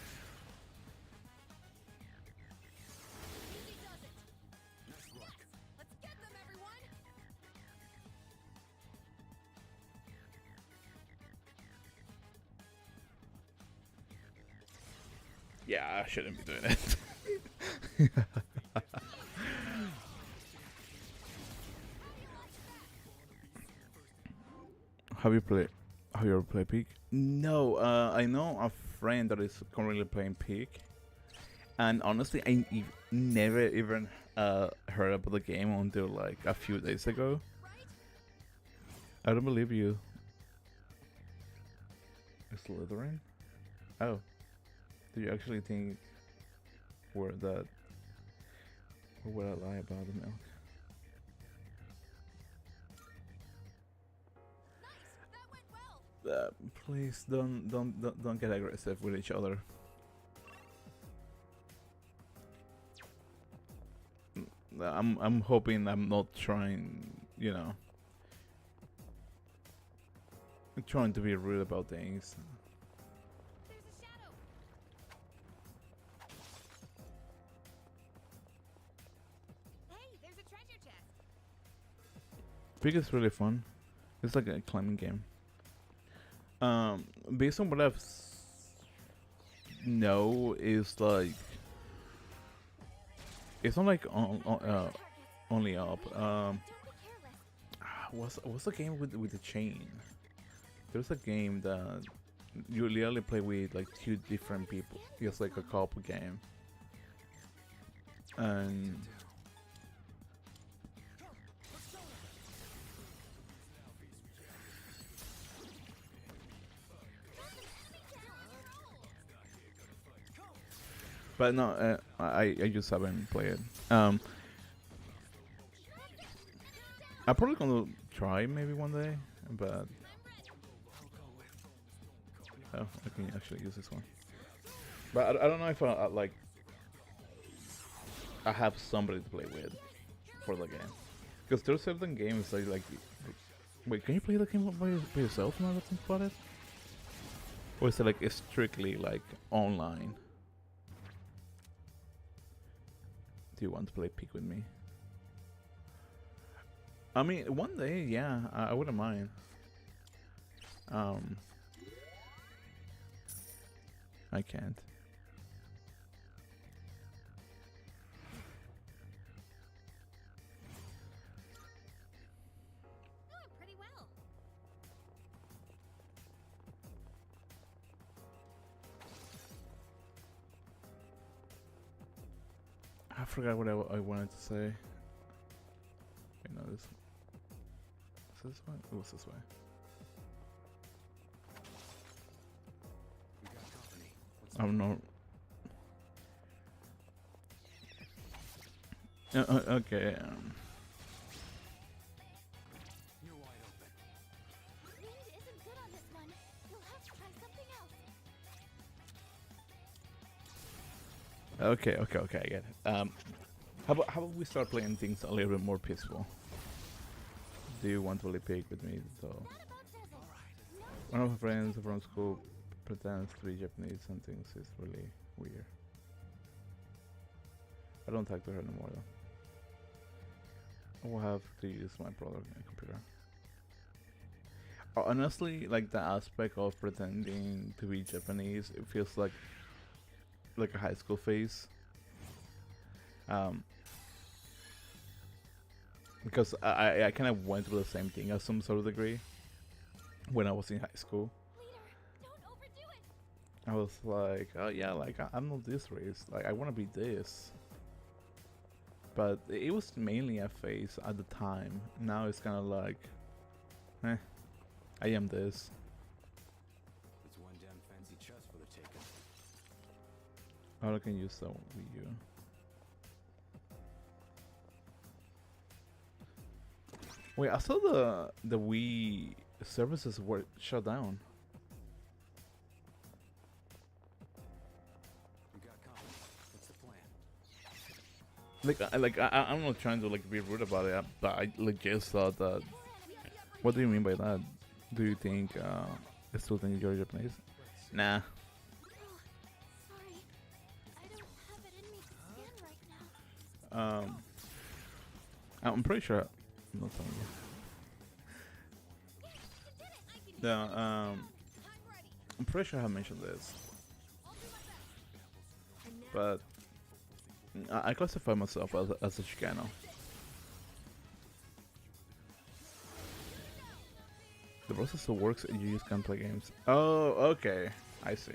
Easy does it. Nice work. Let's get them, everyone. Yeah, I shouldn't be doing it. Have you played? Have you ever played Peak? No, I know a friend that is currently playing Peak, and honestly, never even heard about the game until like a few days ago. Right? I don't believe you. Slytherin? Oh, do you actually think we're that? Or would I lie about the milk? Nice. That went well. Please don't get aggressive with each other. I'm hoping I'm not trying, you know, trying to be rude about things. There's a shadow. Hey, there's a treasure chest. Pig is really fun. It's like a climbing game. Based on what I've know is like it's not like only up. Don't be careless. What's the game with the chain? There's a game that you literally play with like two different people. It's like a co-op game. And but no, I just haven't played. I'm probably gonna try maybe one day, but oh, I can actually use this one. But I don't know if I like I have somebody to play with for the game, because there's certain games that like wait, can you play the game by yourself now that I think about it? Or is it like it's strictly like online? Do you want to play Peak with me? I mean, one day, yeah, I wouldn't mind. I can't. Doing pretty well. I forgot what I wanted to say. Wait, no, this. Is this way? It was this way. We got company. What's I'm not. Okay. You're wide open. Wind isn't good on this one. You'll have to try something else. Okay. I get it. How about we start playing things a little bit more peaceful? Do you want to play Pig with me? So That about does it. No. one of my friends from school pretends to be Japanese and thinks it's really weird. I don't talk to her anymore though. I will have to use my brother computer. Honestly, like the aspect of pretending to be Japanese, it feels like a high school phase. Because I kind of went through the same thing at some sort of degree when I was in high school. Leader, don't overdo it. I was like, oh yeah, like I'm not this race. Like I want to be this. But it was mainly a phase at the time. Now it's kind of like, I am this. It's one damn fancy chest for the taking. I can use that with you. Wait, I saw the Wii services were shut down. We got company. What's the plan? I'm not trying to like be rude about it, but I legit thought that. What do you mean by that? Do you think I still think you're Japanese? Nah. Oh, sorry. I don't have it in me to scan right now. I'm pretty sure. I'm not telling you. You did it. I can Yeah. I'm ready. I'm pretty sure I mentioned this, I'll do my best. And now, but I classify myself as a Chicano. The process still works. You just can't play games. Oh, okay. I see.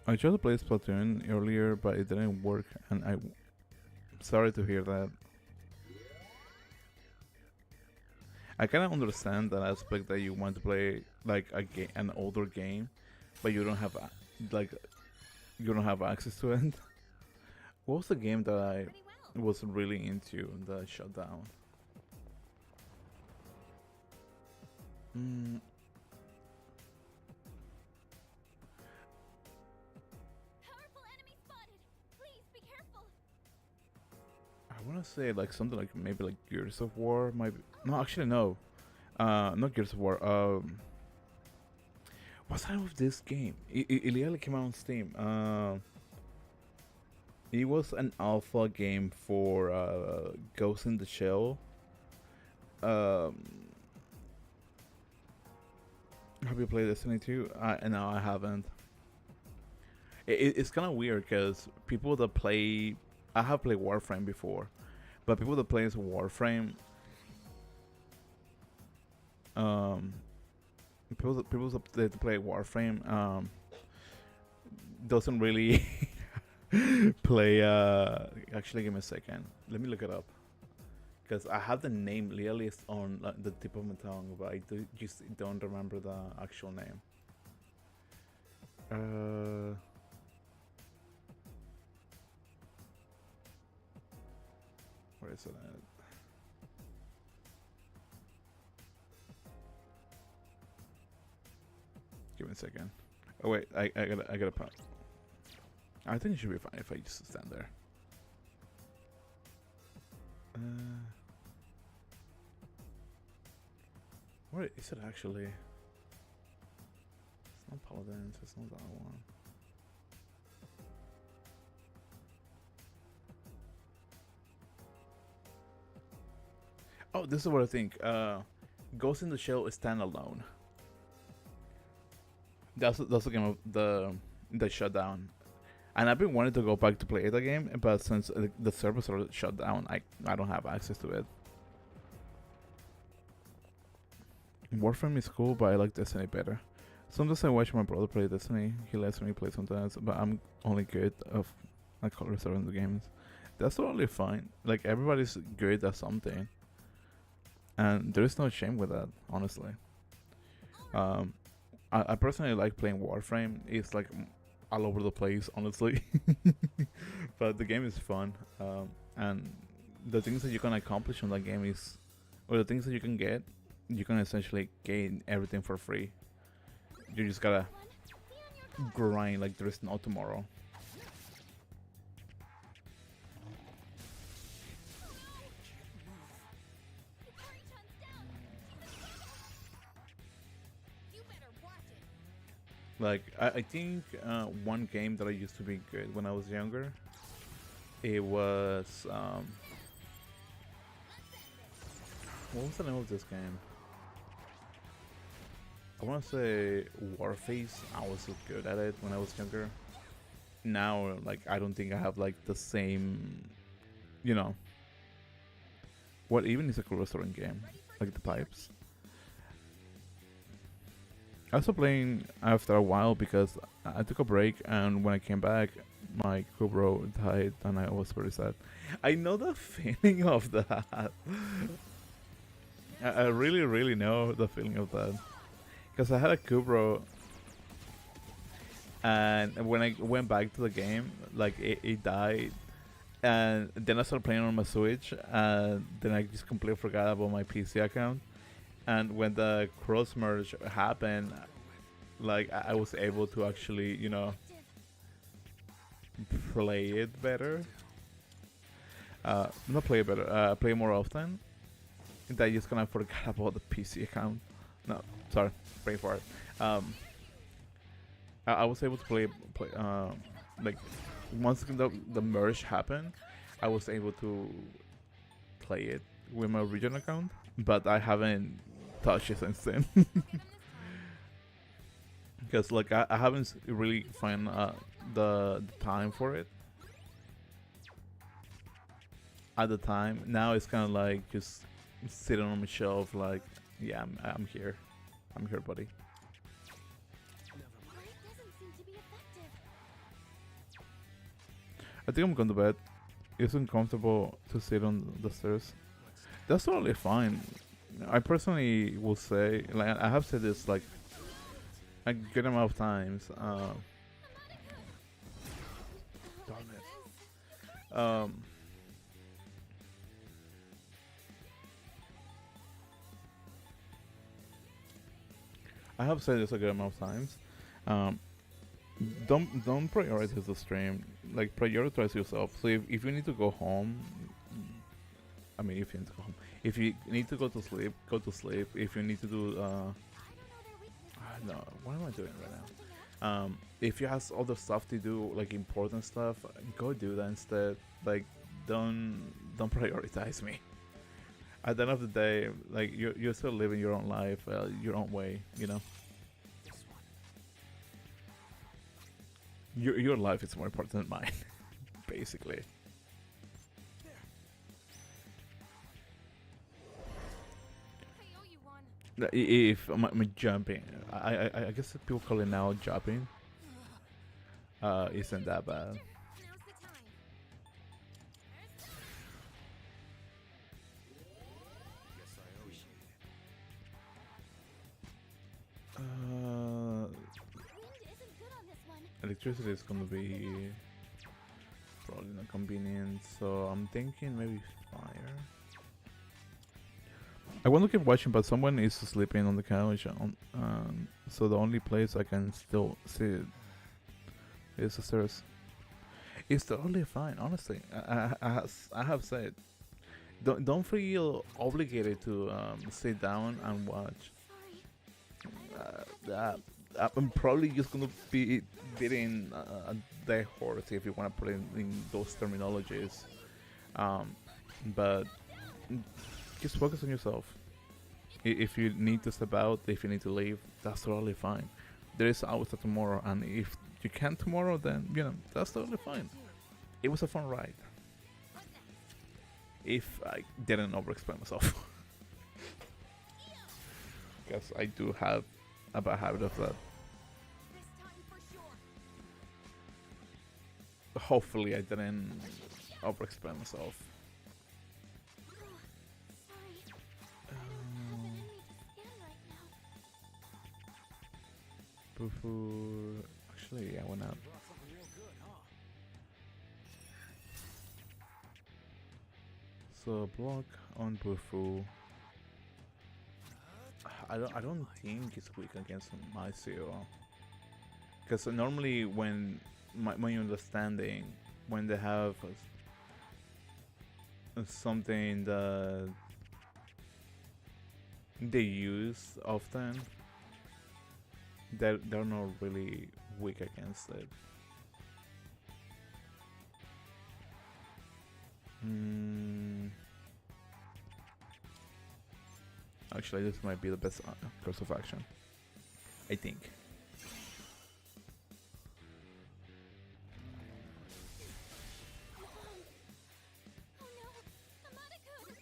I tried to play Splatoon earlier, but it didn't work, and I'm sorry to hear that. I kind of understand that aspect that you want to play like an older game, but you don't have like you don't have access to it. What was the game that I Pretty well. was really into that shut down? Mm, Powerful enemy spotted. Please be careful. I want to say like something like maybe like Gears of War. Maybe no, actually no. Not Gears of War. What's the name of this game? It literally came out on Steam. It was an alpha game for Ghost in the Shell. Um, have you played Destiny 2? No, I haven't. It's kind of weird because people that play, I have played Warframe before, but people that play Warframe, um, people that play Warframe, doesn't really play. Actually, give me a second. Let me look it up. Because I have the name literally on like, the tip of my tongue, but I just don't remember the actual name. Where is it at? Give me a second. Oh wait, I gotta pause. I think it should be fine if I just stand there. Where is it actually? It's not Paladins, it's not that one. Oh, this is what I think. Ghost in the Shell is standalone. That's the game of the shutdown. And I've been wanting to go back to play the game, but since the servers are shut down, I don't have access to it. Warframe is cool, but I like Destiny better. Sometimes I watch my brother play Destiny. He lets me play sometimes, but I'm only good of like color certain games. That's totally fine. Like everybody's good at something, and there is no shame with that, honestly. I personally like playing Warframe. It's like all over the place, honestly. But the game is fun, and the things that you can accomplish on that game is, or the things that you can get, you can essentially gain everything for free. You just gotta grind like there is no tomorrow. Hikari-chan's down. You better watch it. Like I think one game that I used to be good when I was younger, it was what was the name of this game? I want to say Warface. I was so good at it when I was younger. Now, like I don't think I have like the same, you know. What even is a cool restaurant game? Like the pipes. I stopped playing after a while because I took a break, and when I came back, my Kubro died, and I was very sad. I know the feeling of that. I really, really know the feeling of that. Because I had a Kubro, and when I went back to the game, like it died, and then I started playing on my Switch, and then I just completely forgot about my PC account. And when the cross merge happened, like I was able to actually, you know, play it better. Not play it better, play more often. And I just kind of forgot about the PC account. No, sorry, pray for it. I was able to play like once the merge happened, I was able to play it with my original account, but I haven't touched it since then. Because like I haven't really found the time for it at the time. Now it's kind of like just sitting on my shelf, like yeah, I'm here, buddy. Light doesn't seem to be effective. I think I'm going to bed. It's uncomfortable to sit on the stairs. That's totally fine. I personally will say, like I have said this like a good amount of times. Darn it. I have said this a good amount of times. Um, don't prioritize the stream. Like prioritize yourself. So if you need to go home, I mean, if you need to go home, if you need to go to sleep, go to sleep. If you need to do no, what am I doing right now? If you have other stuff to do, like important stuff, go do that instead. Like, don't prioritize me. At the end of the day, like you're still living your own life, your own way. You know, your life is more important than mine, basically. I owe you one. If my jumping, I guess people call it now jumping. Isn't that bad? Now's the time. Guess I owe you. Uh, Wind isn't good on this one. electricity is gonna be probably not convenient, so I'm thinking maybe fire. I want to keep watching, but someone is sleeping on the couch. So the only place I can still see it is the stairs. It's totally fine, honestly. I have said, don't feel obligated to sit down and watch. I'm probably just gonna be beating a dead horse if you want to put it in those terminologies. But just focus on yourself. If you need to step out, if you need to leave, that's totally fine. There is always a tomorrow, and if you can't tomorrow, then that's totally fine. It was a fun ride. If I didn't overexplain myself, because I do have a bad habit of that. This time for sure. Hopefully, I didn't overexplain myself. Sorry. I don't have the memory to scan right now. Boo-hoo. Actually, I went out. Brought something real good, huh? So block on Bufu. I don't think it's weak against my zero. Because normally when my understanding, when they have something that they use often, they're not really weak against it. Actually, this might be the best course of action, I think. Oh no, Amadakun!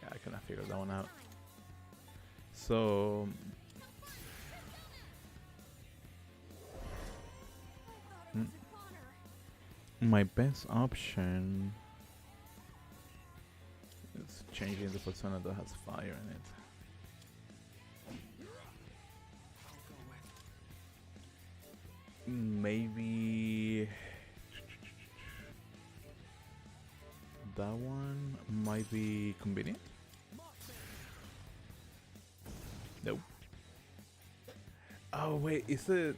Yeah, I kind of figured that one out. So I thought it was a goner. my best option is changing the persona that has fire in it. Maybe that one might be convenient. Nope. Oh wait, is it?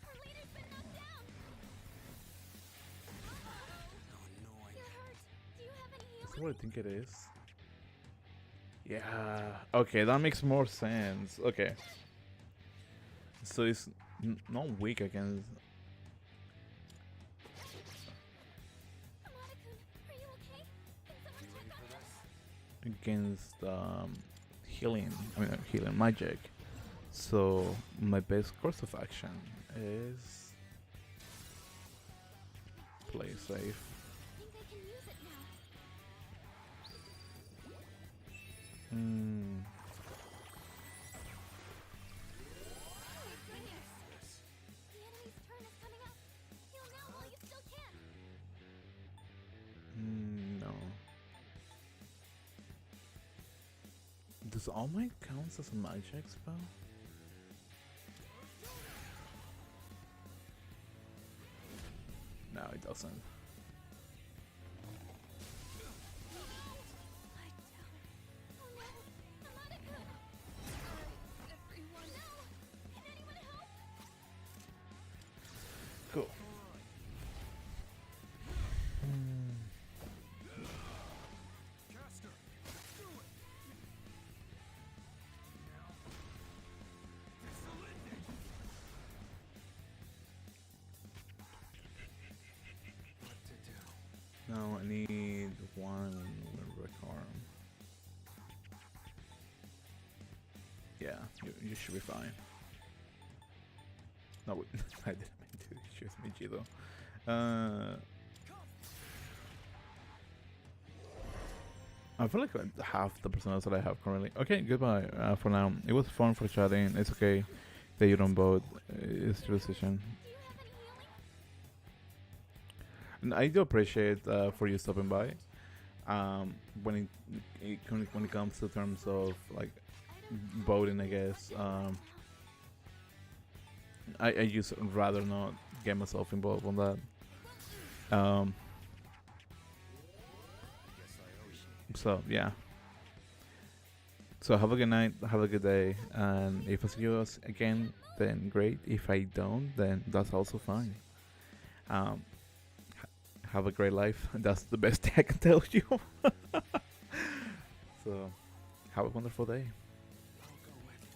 Our leader's been knocked down! How You're annoying. hurt. Do you have any Is that healing? what I think it is? Yeah. Okay, that makes more sense. Okay. So it's not weak against Amadakun, are you okay? Can someone You ready check for on this? against healing. I mean healing magic. So my best course of action is play safe. I think I can use it now. Hmm. Oh my goodness! The enemy's turn is coming up. Heal now while you still can. Does All Might counts as a magic spell? No, it doesn't. Cool. Caster, do it. Now, Excelente. What to do? No, I need one arm. Yeah, you should be fine. No, wait, I didn't mean to choose Michi though. I feel like half the personas that I have currently. Okay, goodbye for now. It was fun for chatting. It's okay that you don't vote. It's your decision. And I do appreciate for you stopping by. When when it comes to terms of like voting, I guess I just rather not get myself involved on that. Guess I owe you. So yeah. So have a good night. Have a good day. And if I see you again, then great. If I don't, then that's also fine. Have a great life. That's the best I can tell you. So have a wonderful day. I'll go with you.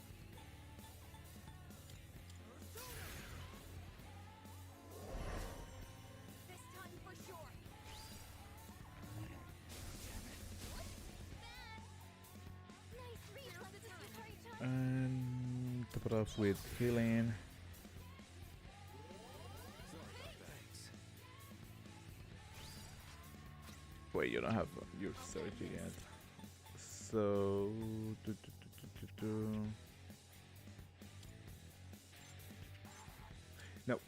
This time for sure. Nice read on the time. And top it off with healing. Thanks. Wait, you don't have your surgery yet. So no.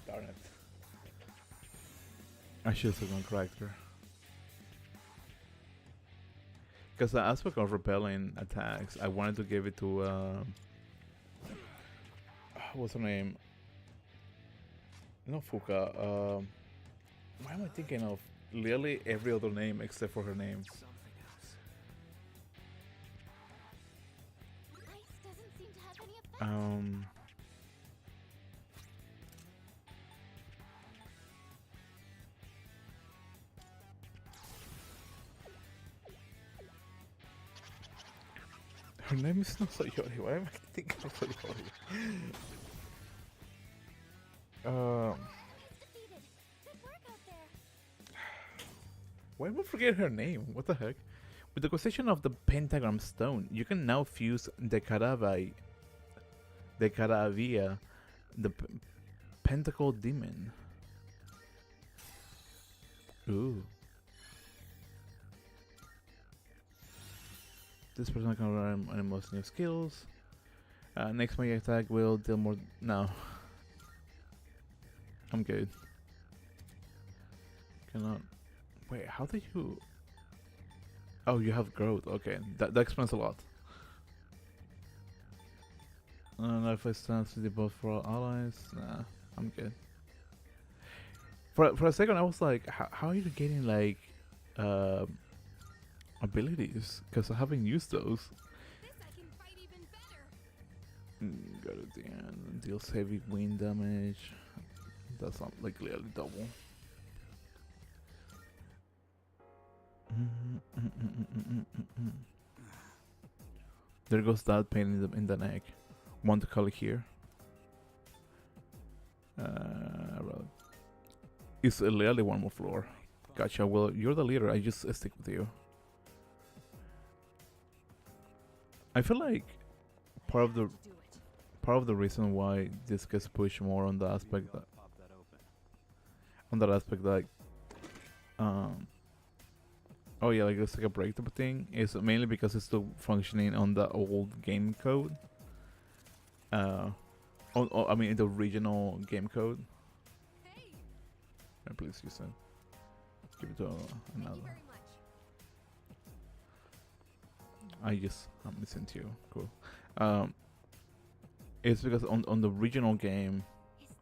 Darn it. I should have gone character. Because the aspect of repelling attacks, I wanted to give it to what's her name? Not Fuka. Why am I thinking of literally every other name except for her name? Something else. Ice doesn't seem to have any effect. Her name is not Sayori. Why am I thinking of Sayori? It's defeated. Good work out there. Why would I forget her name? What the heck? With the acquisition of the Pentagram Stone, you can now fuse the Caravia, the Pentacle Demon. Ooh. This person can learn most new skills. Next magic attack will deal more. No. I'm good. Cannot. Wait, how did you. Oh, you have growth. Okay, that explains a lot. Life stance to debuff for all allies. Nah, I'm good. For a second, I was like, how are you getting like abilities? Because I haven't used those. This I can fight even better. Go to the end. Deals heavy wind damage. That's not like clearly double. There goes that pain in the neck. Want to call it here? Well, it's literally one more floor. Gotcha. Well, you're the leader. I just stick with you. I feel like part of the Do it. part of the reason why this gets pushed more on the aspect that Pop that open. on that aspect like oh yeah, like it's like a breakthrough thing is mainly because it's still functioning on the old game code. I mean the original game code. Hey, Please use it. Give it to thank another. you very much. I'm listening to you. Cool. Um, it's because on the original game, Is that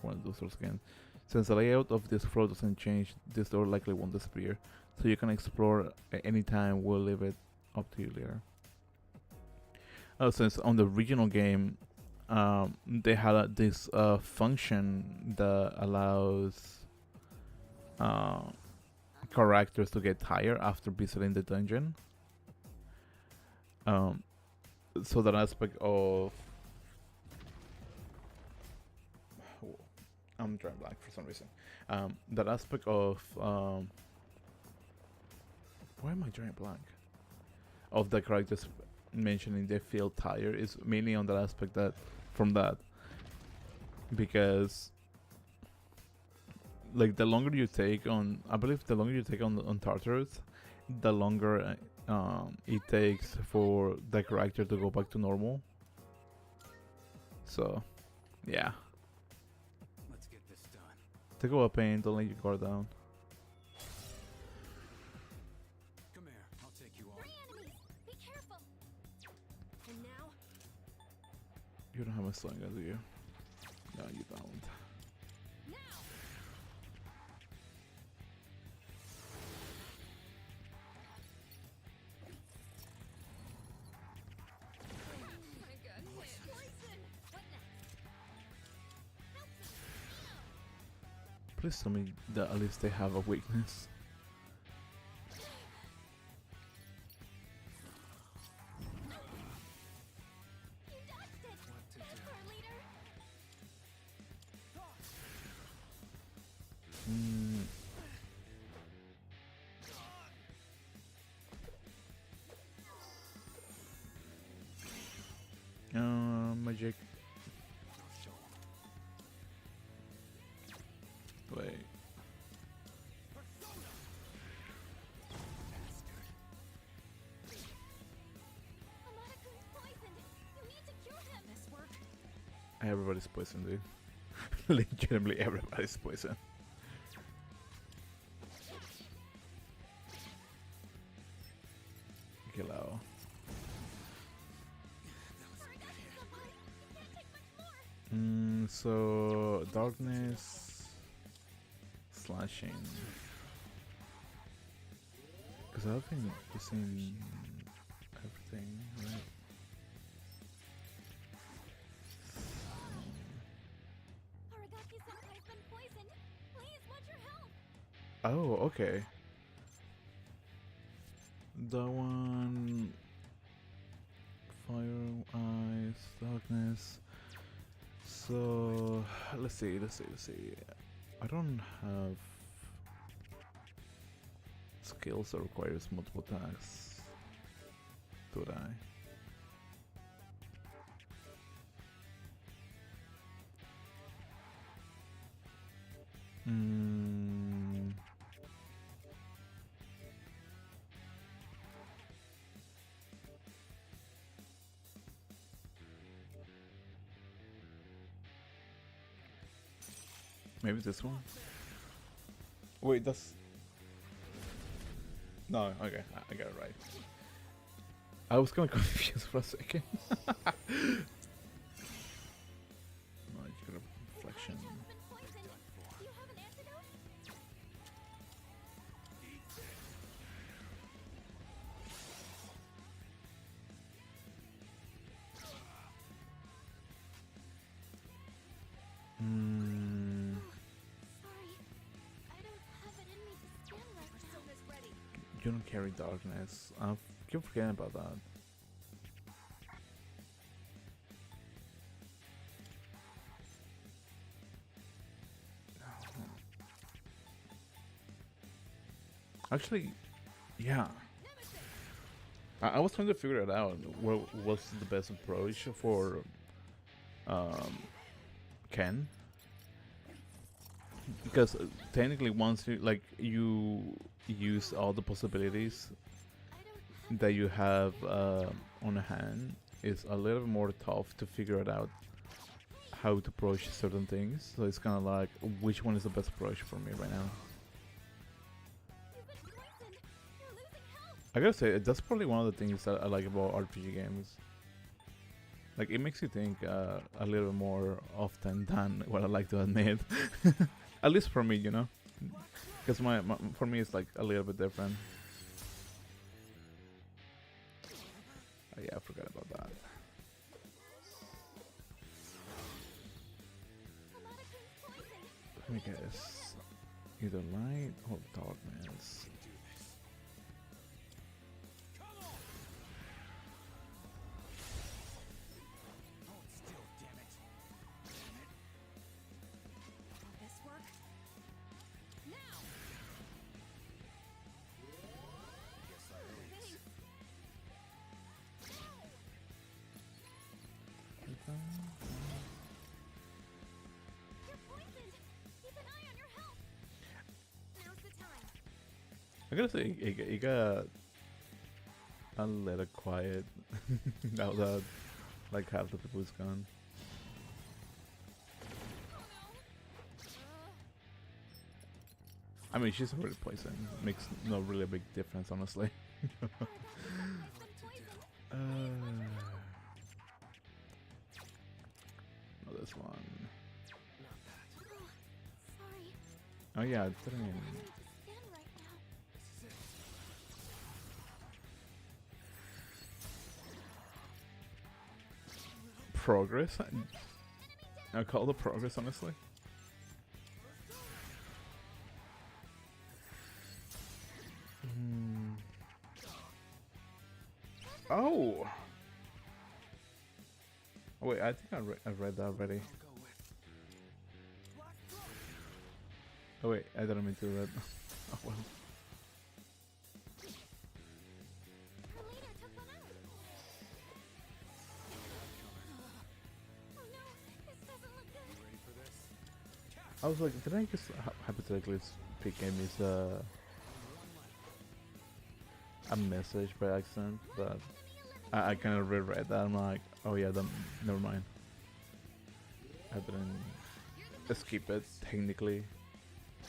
one of those sorts again, since the layout of this floor doesn't change, this door likely won't disappear. So you can explore at any time. We'll leave it up to you later. Since on the original game, they had this function that allows characters to get tired after visiting the dungeon. So that aspect of I'm drawing blank for some reason. That aspect of why am I drawing blank? Of the characters mentioning they feel tired is mainly on that aspect that from that because like the longer you take on, I believe the longer you take on Tartarus, the longer it takes for the character to go back to normal. So, yeah. Let's get this done. Take a pain, don't let your guard down. Come here. I'll take you on. 3 enemies? Be careful. And now, You don't have a sling gun, do you? No, you don't. now. I got hit. Poison. What next? Help me. Please tell me that at least they have a weakness. You dodged it. What to That's do? our leader. Mm. Magic. Wait. Amada-kun's poisoned. You need to cure him. This work? Everybody's poisoned, dude. Legitimately everybody's poisoned. Kill out. Hurry, that is the body. You can't take much more. So darkness, slashing. Because I've been using everything, right? Aragaki-senpai's been poisoned. Please, want your help. Oh, okay. The one, fire, ice, darkness. So let's see. I don't have skills that requires multiple attacks, do I? Mm. Maybe this one? Wait, that's... No, okay, I got it right. I was kind of confused for a second. Magical reflection. Aragaki-chan's been poisoned. Do you have an antidote? Mm, Sorry. I don't have it in me to stand right now. Persona's ready. you don't carry darkness. I keep forgetting about that. Actually, yeah. I was trying to figure it out. What was the best approach for Ken? Because technically, once you use all the possibilities I don't have that you have on hand, it's a little more tough to figure it out how to approach certain things. So it's kind of like which one is the best approach for me right now. You've been poisoned. You're losing health. I gotta say, that's probably one of the things that I like about RPG games. Like, it makes you think a little more often than what I like to admit. At least for me, you know? Because for me, it's like a little bit different. Oh, yeah, I forgot about that. Let me guess. Either light or darkness. Will this work? Now! Thanks. You're poisoned! Keep an eye on your health! Now's the time. I gotta say, it got a little quiet now that like half the people is gone. Oh no! I mean, she's already poisoned. Makes no really big difference, honestly. I've been poisoned! No, this one. Oh, sorry. Oh yeah, I didn't I don't know even. how to stand right now. Progress? I call it progress, honestly. Hmm. Oh! Oh, wait, I think I read that already. Oh wait, I didn't mean to read. Oh well. Her leader took one out. Oh no, this doesn't look good. Ready for this? I was like, did I just hypothetically pick Amy's a message by accident? But I kind of reread that. I'm like, oh yeah, then never mind. I didn't skip it technically. I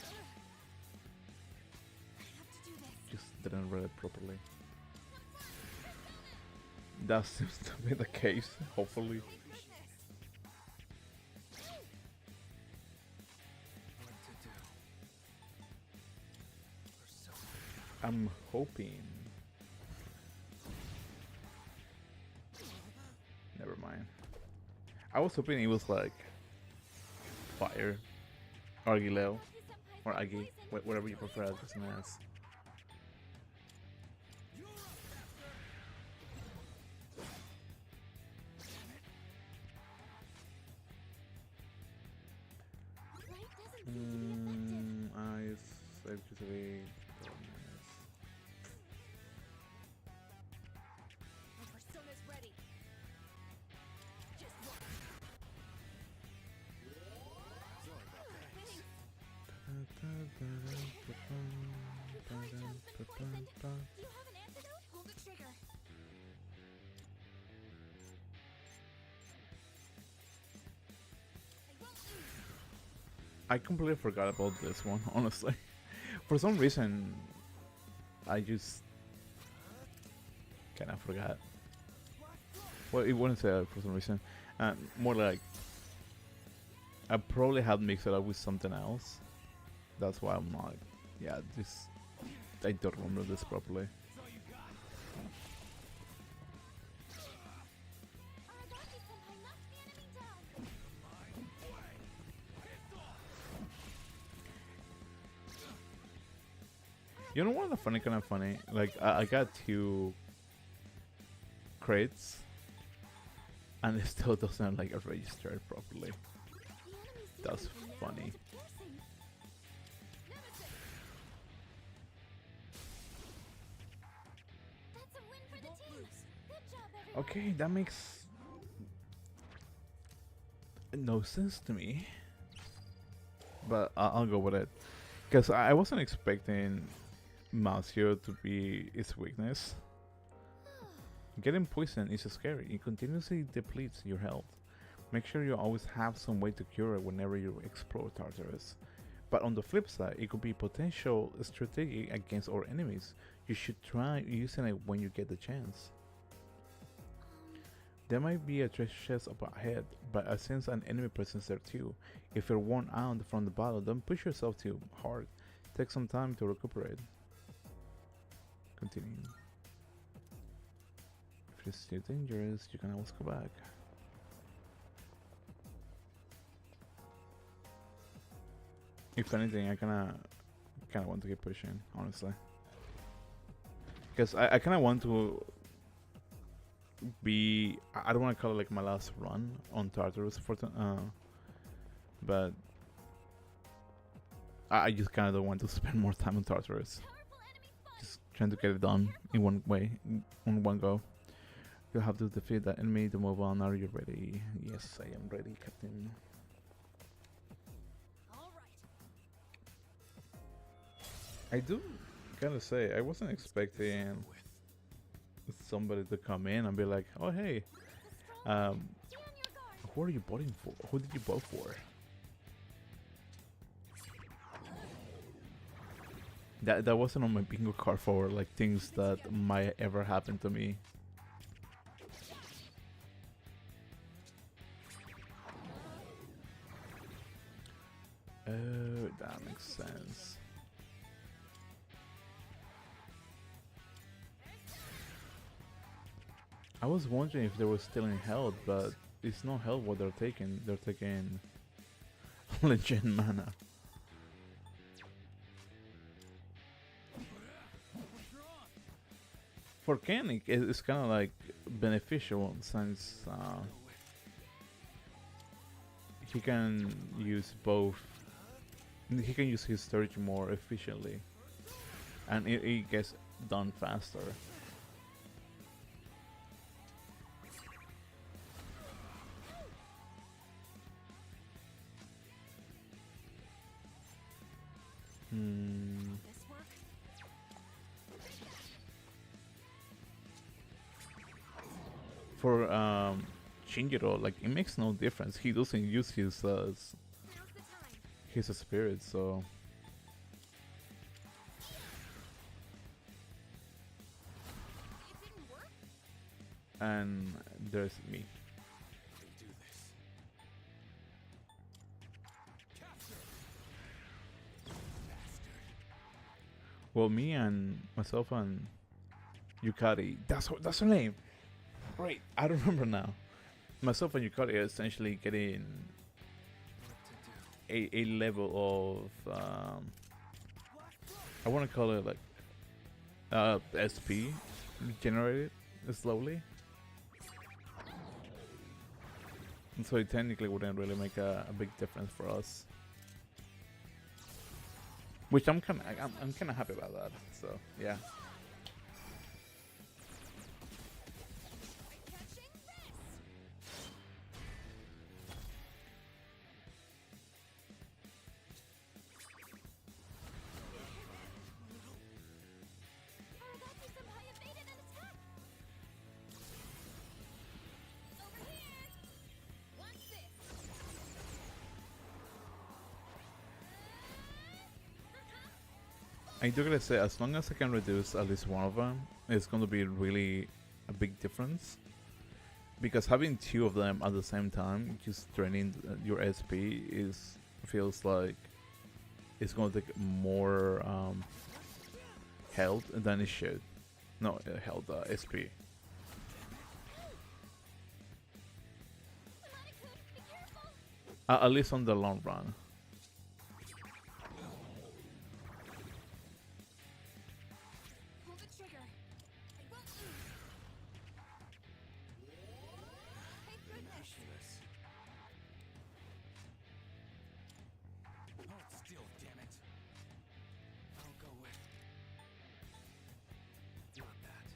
have to do this. Just didn't read it properly. That seems to be the case. Hopefully. Wait for this. What to do? Persona. I'm hoping. Never mind. I was hoping it was like fire, Argileo, or Agi, whatever you prefer as his name is. Light doesn't seem to be effective. I said to be darkness. My persona's ready. Just watch. Thanks. Your courage has been poisoned. Do you have an antidote? Pull the trigger. I won't lose. I completely forgot about this one, honestly. For some reason, I just kind of forgot. Well, it wouldn't say that for some reason. More like I probably had mixed it up with something else. That's why I'm like, yeah, this. I don't remember this properly. Aragaki-senpai knocks the enemy down. You know what? The funny, kind of funny. Like I got 2 crates, and it still doesn't like register properly. The enemy's That's season from funny. now is piercing. Nemesis. That's a win for the team. Good job, everyone. Okay, that makes no sense to me, but I'll go with it because I wasn't expecting Masio to be its weakness. Getting poisoned is scary. It continuously depletes your health. Make sure you always have some way to cure it whenever you explore Tartarus. But on the flip side, it could be potential strategy against our enemies. You should try using it when you get the chance. There might be a treasure chest up ahead, but since an enemy presence there too, if you're worn out from the battle, don't push yourself too hard. Take some time to recuperate. Continue. If it's too dangerous, you can always go back. If anything, I kinda want to keep pushing, honestly. Because I kinda want to be... I don't want to call it like my last run on Tartarus, but I just kinda don't want to spend more time on Tartarus. Just trying to get it done in one way, in one go. You'll have to defeat that enemy to move on. Are you ready? Yes, I am ready, Captain. All right. I do gotta say, I wasn't expecting somebody to come in and be like, "Oh hey, Be on your guard. who are you voting for? Who did you vote for?" That wasn't on my bingo card for like things that might ever happen to me. Oh, that makes sense. I was wondering if they were still in health, but it's not health what they're taking. They're taking legend mana. For Kenny, it's kind of like beneficial since he can use both. He can use his storage more efficiently, and it gets done faster. This work? For Shinjiro, like it makes no difference. He doesn't use Now's the time. his spirit, so It didn't work? and there's me. Can do this. Capture. Bastard. Well, me and myself and Yukari. That's her name. Right, I don't remember now. Myself and Yukari are essentially getting What to do? a level of I want to call it like SP generated slowly. And so it technically wouldn't really make a big difference for us. Which I'm kind of happy about that. So yeah. Catching this! Aragaki-senpai evaded an attack! Over here! What's this? I do gotta say, as long as I can reduce at least one of them, it's gonna be really a big difference. Because having two of them at the same time, just draining your SP feels like it's gonna take more health than it should. No, health, SP. Hanako-kun, be careful! At least on the long run. Pull the trigger. I won't lose. Hey, goodness! Useless. Hold still, damn it. I'll go with not that.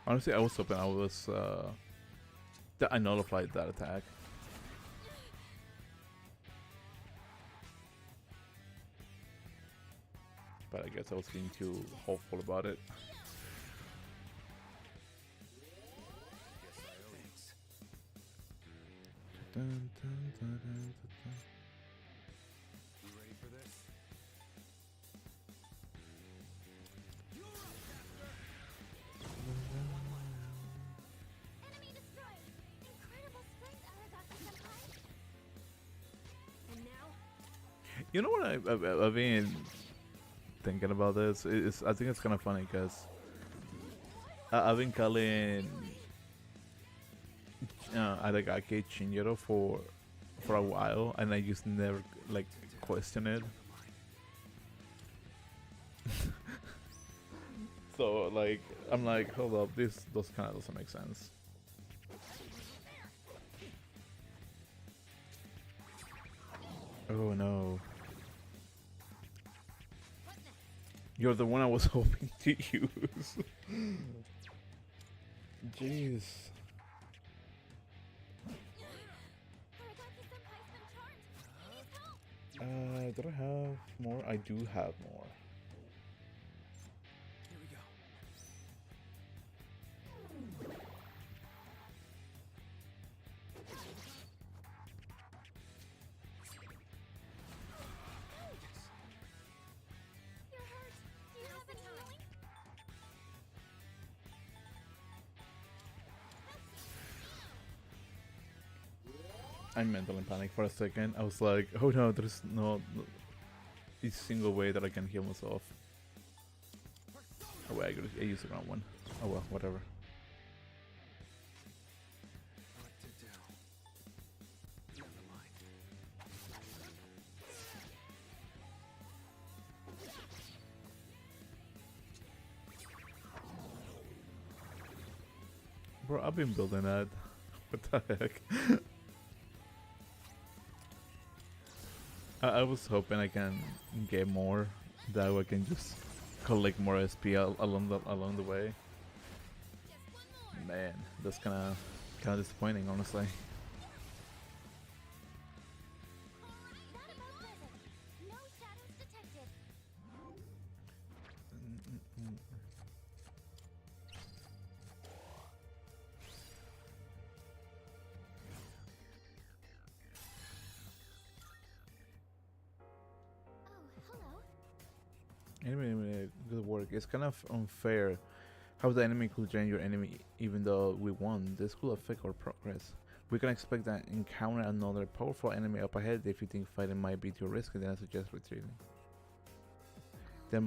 Honestly, I was hoping that I nullified that attack. But I guess I was being too hopeful about it. Guess I owe. Thanks. Dun, dun, dun, dun, dun, dun. You ready for this? Enemy destroyed! Incredible strength, Aragaki-senpai! And now, You know what I've been thinking about this? I think it's kind of funny because I've been calling Aragaki Shinjiro for a while, and I just never like question it. So like I'm like, hold up, this kind of doesn't make sense. Oh no, what next? you're the one I was hoping to use. Jeez. Aragaki-senpai's been charmed! He needs help! Do I have more? I do have more. Here we go. You're hurt! Do you have any healing? I mentally panicked for a second. I was like, oh no, there's no a single way that I can heal myself. Oh wait, I used the wrong one. Oh well, whatever. What to do? Never mind. Bro, I've been building that. What the heck? I was hoping I can get more. That way I can just collect more SP along the way. Just one more! Man, that's kind of disappointing, honestly. Alright, not about Blizzard. No shadows detected. Oh, hello. Anyway, good work. It's kind of unfair how the enemy could drain your enemy even though we won. This could affect our progress. We can expect to encounter another powerful enemy up ahead. If you think fighting might be too risky, then I suggest retreating. There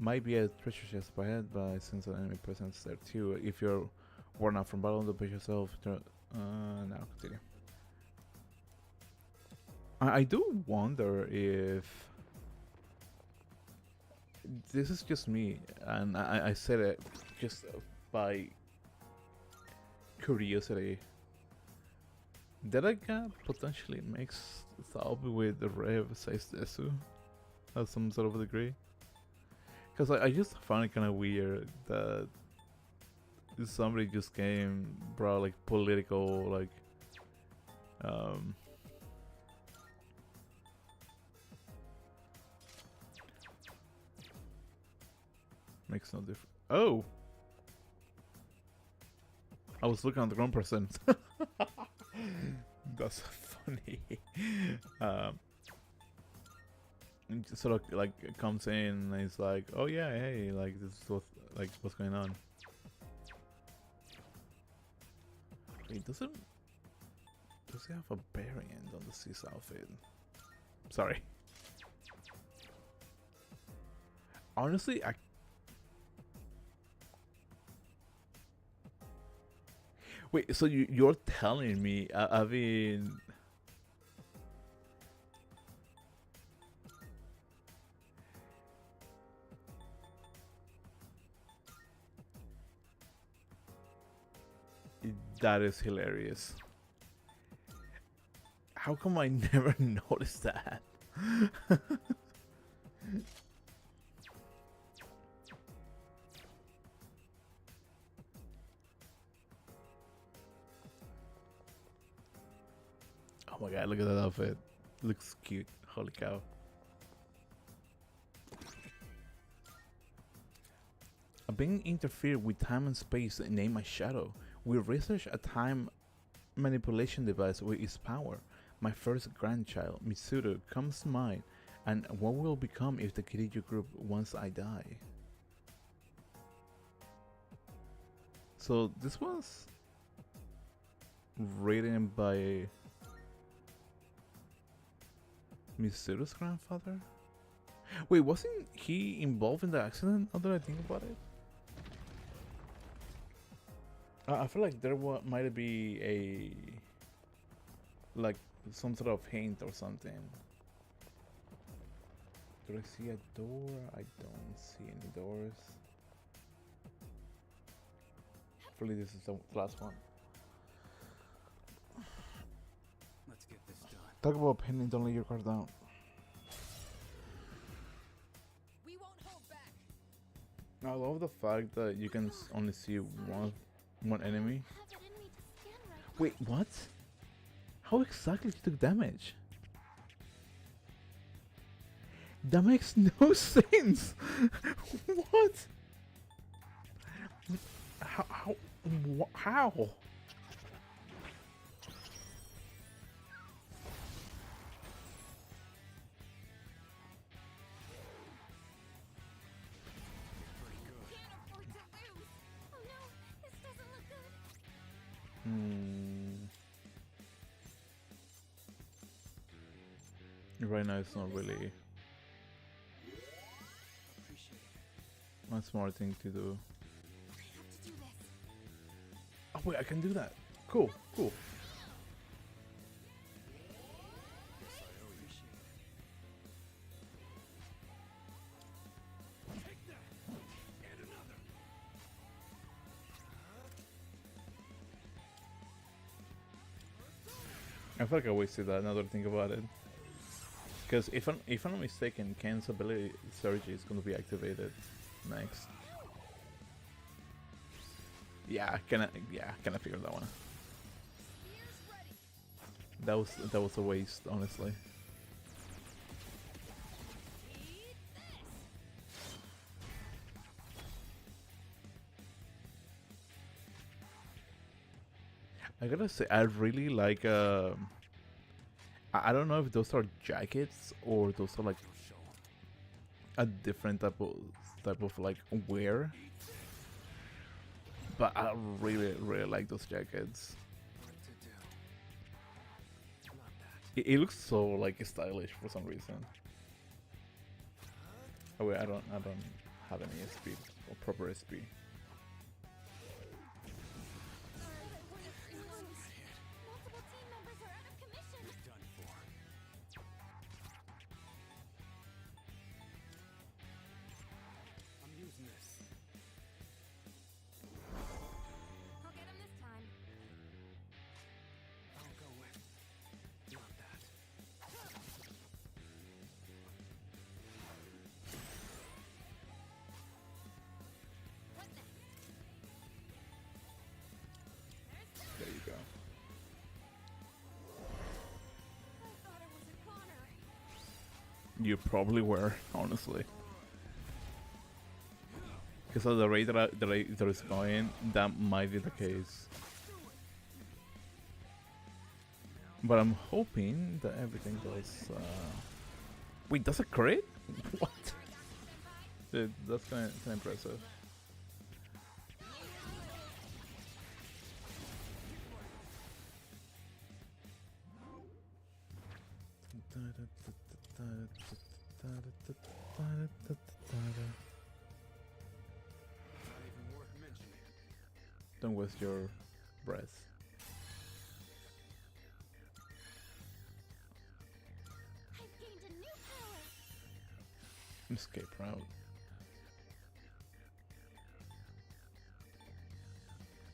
might be a treasure chest up ahead, but since an enemy presence there too, if you're worn out from battle, don't push yourself. Now continue. I do wonder if this is just me, and I said it just by curiosity. That I can potentially mix Thalby with the Rev Says Desu at some sort of degree. Because I just found it kind of weird that somebody just came, brought like political, like, makes no difference. Oh! I was looking at the wrong person. That's funny. And just sort of like comes in and he's like, "Oh yeah, hey, like this is what's going on." Wait, does he have a variant on the Cis outfit? Sorry. Honestly, wait, so you're telling me, I mean, that is hilarious. How come I never noticed that? Oh my god, look at that outfit. Looks cute. Holy cow. Being interfered with time and space to name a shadow. We research a time manipulation device with its power. My first grandchild, Mitsuru, comes to mind, and what will become if the Kiryu group once I die? So this was written by Mitsuru's grandfather? Wait, wasn't he involved in the accident? Now that I think about it, I feel like there might be a like some sort of hint or something. Do I see a door? I don't see any doors. Hopefully this is the last one. Let's get this done. Talk about pinning, don't lay your guard down. We won't hold back. I love the fact that you can only see one enemy. I have an enemy to scan right Wait, what? How exactly you took damage? That makes no sense. What? How? How? Can't afford to lose. Oh no, this doesn't look good. Right now it's not really Appreciate it. a smart thing to do. I have to do this. Oh wait, I can do that. Cool, cool. Yes, I appreciate it. Take that! And another! I feel like I wasted that now that I think about it. Because if I'm not mistaken, Ken's ability surge is gonna be activated next. Yeah, can I figure that one? Spear's ready. That was a waste, honestly. Eat this. I gotta say, I really like. I don't know if those are jackets or those are like Show 'em. a different type of like wear. But I really like those jackets. What to do? Not that. It looks so like stylish for some reason. Oh wait, I don't have any SP or proper SP. Multiple team members are out of commission. Done for. I'm using this. I'll get him this time. I'll go with. Not that. What next? There you go. I thought it was a Connor. You probably were, honestly. Because of the rate that is going, that might be the case. But I'm hoping that everything goes. Wait, that's a crit? What? Dude, that's kind of impressive. Not even worth mentioning. Don't waste your breath. I've gained a new power. Escape route.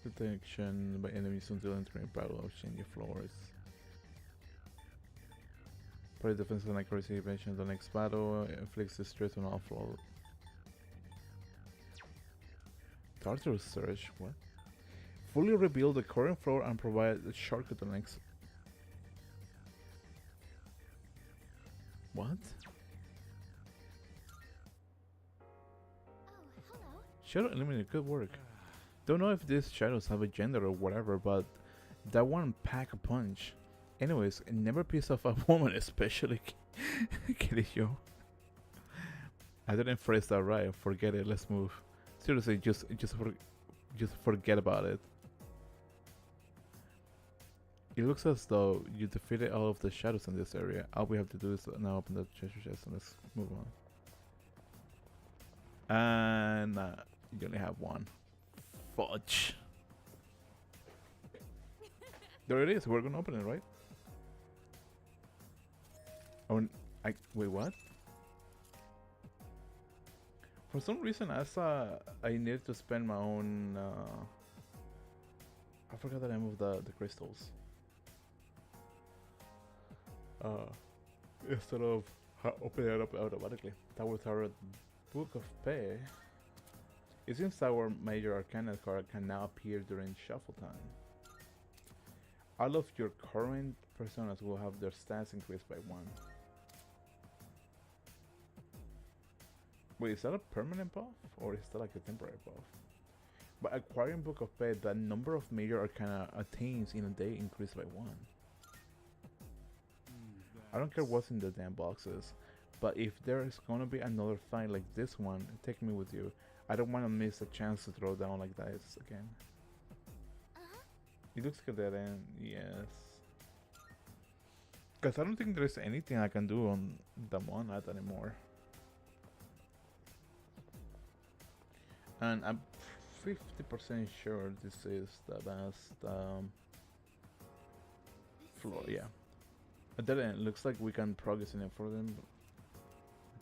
Detection by enemies until entering battle or changing floors. Parry defense and accuracy evasion the next battle inflicts distress on all floor. Tartarus Surge, what? Fully rebuild the current floor and provide a shortcut to the next. What? Oh, hello. Shadow Eliminator, good work. Don't know if these shadows have a gender or whatever, but That one pack a punch. Anyways, it never piss off a woman, especially Kiryu. I didn't phrase that right. Forget it. Let's move. Seriously, just forget about it. It looks as though you defeated all of the shadows in this area. All we have to do is now open the treasure chest and let's move on. And you only have one. Fudge. There it is. We're gonna open it, right? Oh, wait. What? For some reason, I saw I needed to spend my own. I forgot the name of the crystals. Instead of opening it up automatically. Tower Tarot Book of Pay. It seems our major arcana card can now appear during shuffle time. All of your current personas will have their stats increased by 1. Wait, is that a permanent buff? Or is that like a temporary buff? By acquiring Book of Pay, the number of major arcana attains in a day increased by 1. I don't care what's in the damn boxes, but if there is gonna be another fight like this one, take me with you. I don't want to miss a chance to throw down like dice again. It looks like a dead end, yes. Because I don't think there's anything I can do on the Monad anymore. And I'm 50% sure this is the best floor, yeah. At that end, looks like we can progress in it for them.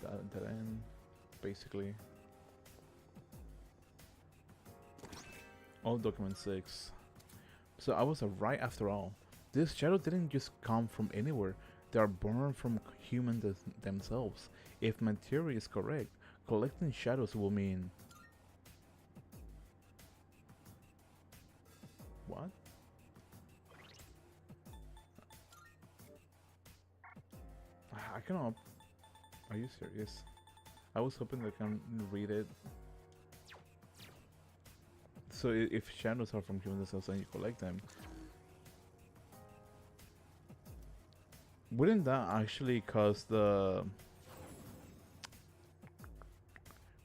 That end, basically. All document 6. So I was right after all. This shadow didn't just come from anywhere. They are born from humans themselves. If my theory is correct, collecting shadows will mean... What? I cannot... Are you serious? I was hoping I can read it. So if shadows are from humans themselves and you collect them, wouldn't that actually cause the...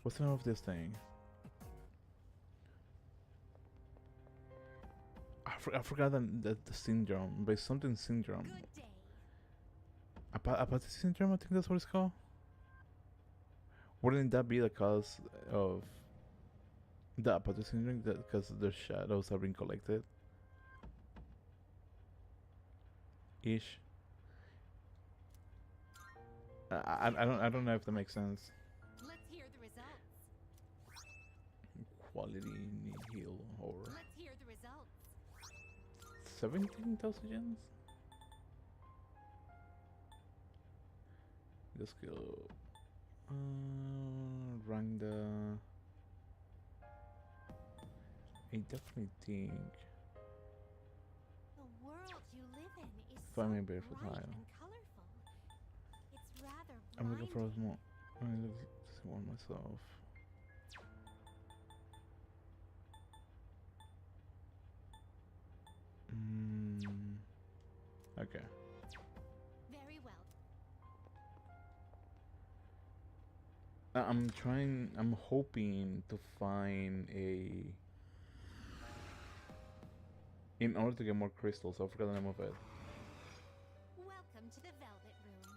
What's the name of this thing? I forgot the syndrome, but it's something syndrome. Good day. Apathy syndrome, I think that's what it's called. Wouldn't that be the cause of the apathy syndrome? Because the shadows have been collected. Ish. I don't know if that makes sense. Let's hear the results. Quality nihil or Let's hear the results. 17,000 gens. Let's go. Rank the. I definitely think. The world you live in is Find me so a beautiful bright tile. and colorful. It's rather I'm looking for a blinding. small. I'm looking for one myself. Okay. Very well. I'm hoping to find a... In order to get more crystals, I forgot the name of it. Welcome to the Velvet Room.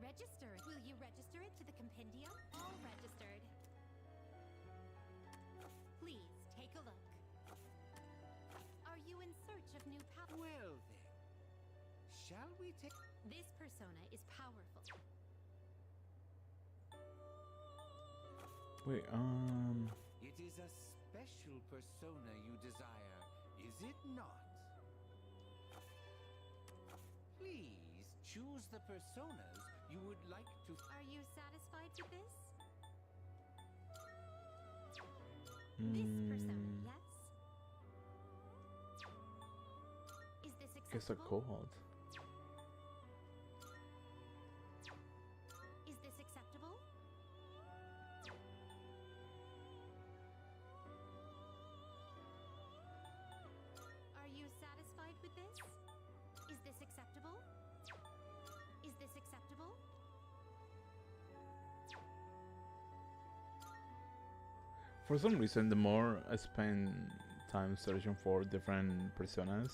Register it. Will you register it to the compendium? All registered. Please take a look. Are you in search of new power? Well then, shall we take... This persona is powerful. Wait, It is a special persona you desire, is it not? Please choose the personas you would like to... Are you satisfied with this? This persona, yes? Is this guess a acceptable? cohort. Is this acceptable? For some reason, the more I spend time searching for different personas,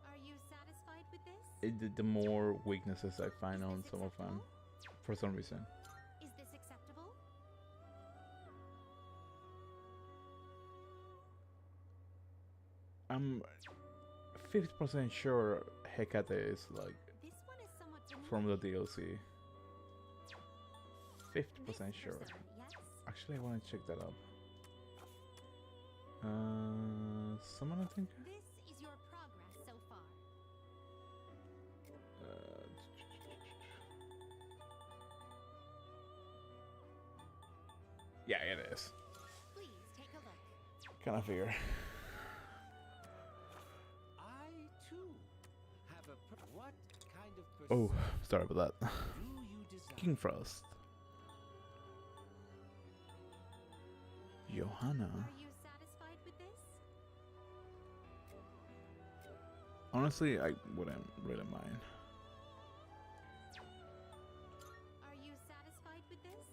Are you satisfied with this? the more weaknesses I find on some of them. For some reason. Is this acceptable? I'm 50% sure Hecate is like This one is somewhat beneath from the you. DLC. This 50% sure. persona, yes? Actually, I want to check that up. Someone I think. This is your progress so far. Uh, yeah, it is. Please take a look. Kind of figure. I too have what kind of Oh, persona sorry about that. do you desire? King Frost. Johanna. Are you satisfied with this? Honestly, I wouldn't really mind. Are you satisfied with this?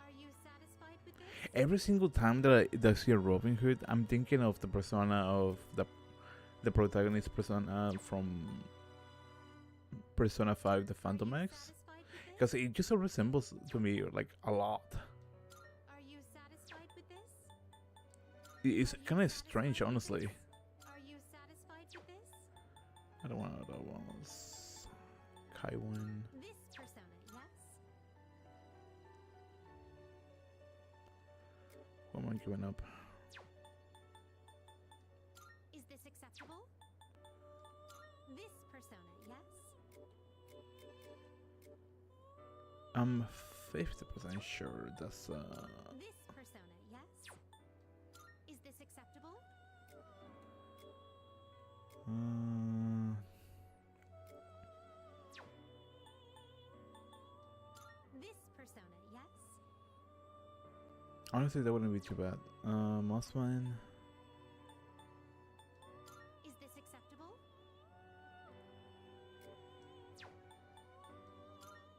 Are you satisfied with this? Every single time that I see a Robin Hood, I'm thinking of the persona of the protagonist persona from Persona 5, the Phantom Are you X. satisfied with this? Because it just resembles to me like a lot. Are you satisfied with this? It's kind of strange, honestly. Are you satisfied with this? I don't want that one. Kaiwan. This persona, yes? What am I giving up? Is this acceptable? This persona, yes? I'm 50% sure that's This persona, yes? Is this acceptable? This persona, yes? honestly that wouldn't be too bad. Mossman. Is this acceptable?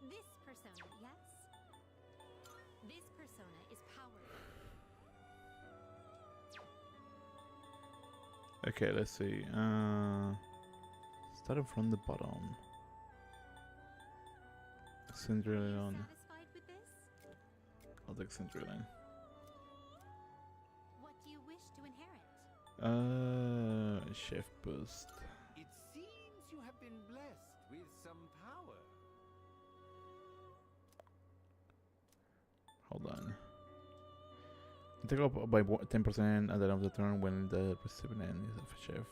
This persona, yes? This persona is powered. Okay, let's see. Starting from the bottom. Are Cindrillon. you satisfied with this? I'll take Cindrillon. What do you wish to inherit? Chef Boost. It seems you have been blessed with some power. Hold on. Take up by 10% at the end of the turn when the recipient is a chef.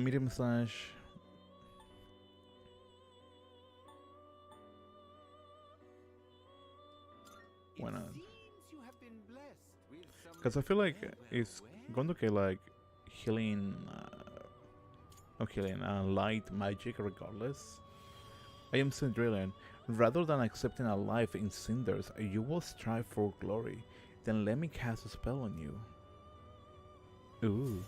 Medium slash. Why It not? seems you have been blessed with some Because I feel like it's well, going to get like healing. Not healing, light magic regardless. I am Cindrillon. Rather than accepting a life in cinders, you will strive for glory. Then let me cast a spell on you. Ooh.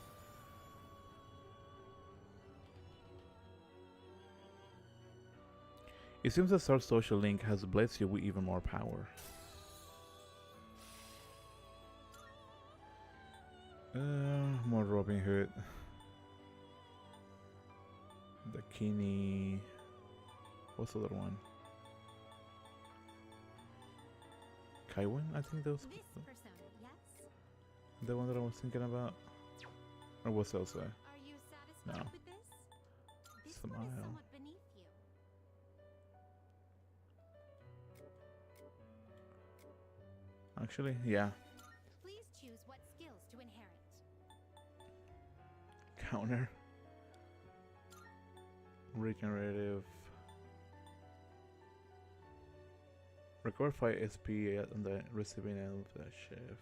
It seems that Star Social Link has blessed you with even more power. More Robin Hood. The Kini. What's the other one? Kaiwan, I think that was This persona, yes? the one that I was thinking about. Or was elsewhere? Are you satisfied No. with this? This one is Smile. somewhat beneath you. Actually, yeah. Please choose what skills to inherit. Counter. Regenerative. Recover 5 SP on the receiving end of the chef.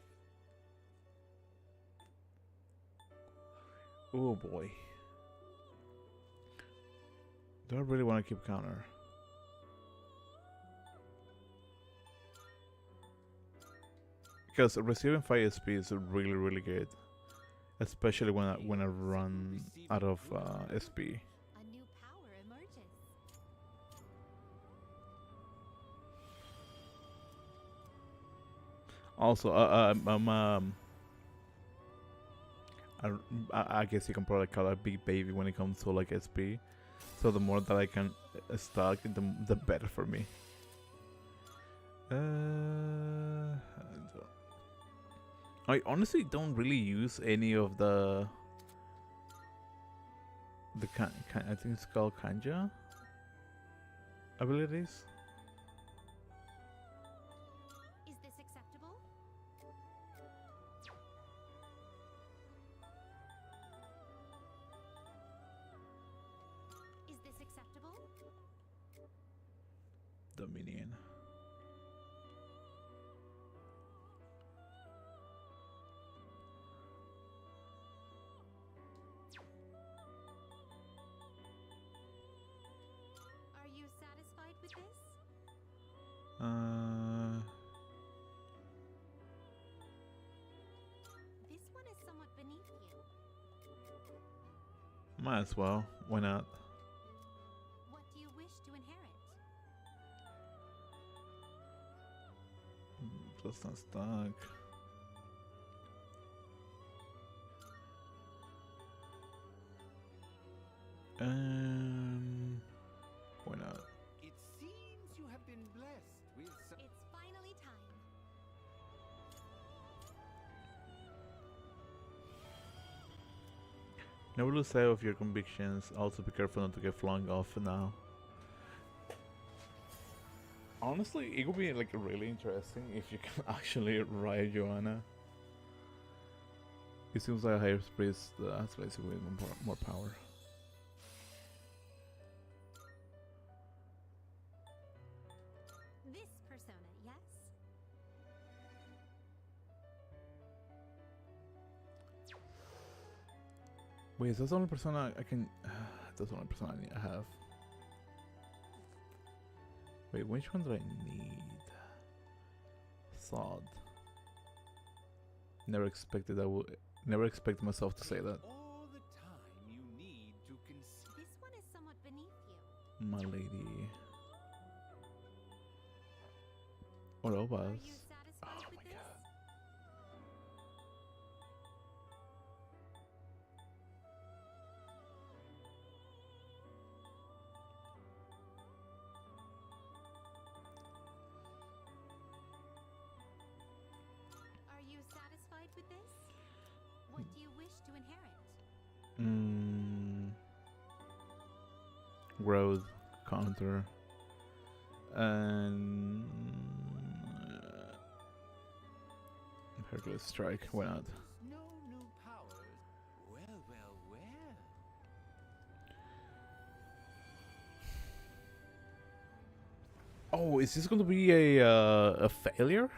Oh boy. Do I really want to keep counter? Because receiving 5 SP is really, really good. Especially when I run out of SP. A new power emerges. Also, I, I guess you can probably call it a big baby when it comes to like SP. So the more that I can stack, the better for me. I honestly don't really use any of the I think it's called Kanja abilities. Is this acceptable? Is this acceptable? Dominion. Are you satisfied with this? This one is somewhat beneath you. Might as well. Why not? What do you wish to inherit? That's not stuck. Why not? It seems you have been blessed with some. It's finally time. Never lose sight of your convictions. Also, be careful not to get flung off now. Honestly, it would be like really interesting if you can actually ride Joanna. It seems like a higher priest has basically more power. This persona, yes? Wait, that's the only persona I can. That's the only persona I have. Wait, which one do I need? Sod. Never expected I would. Never expected myself to say that. All the time you need to consider. This one is somewhat beneath you. My lady. What else? Are you satisfied Oh with my this? god. Are you satisfied with this? What do you wish to inherit? Growth, counter, and Hercules strike. Why not? No new powers. Well, well, well. Oh, is this going to be a failure?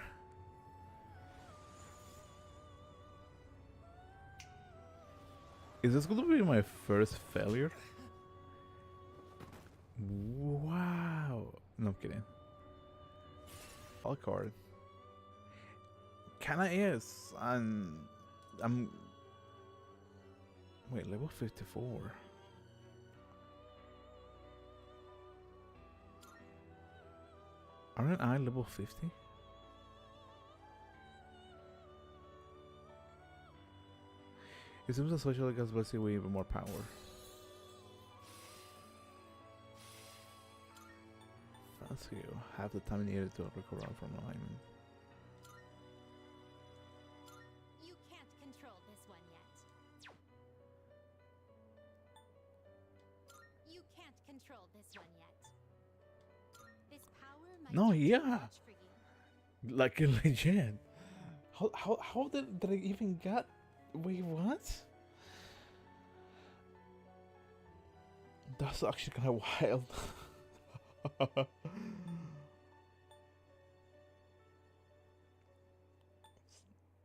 Is this going to be my first failure? Wow. No, I'm kidding. Fall card. Kinda is. I'm. Wait, level 54. Aren't I level 50? It seems a social gets basically way even more power. That's you. Half the time needed to recover from alignment. You can't control this one yet. You can't control this one yet. This power might No, be too yeah. much for you. Like legit. How did I even get? Wait, what? That's actually kind of wild.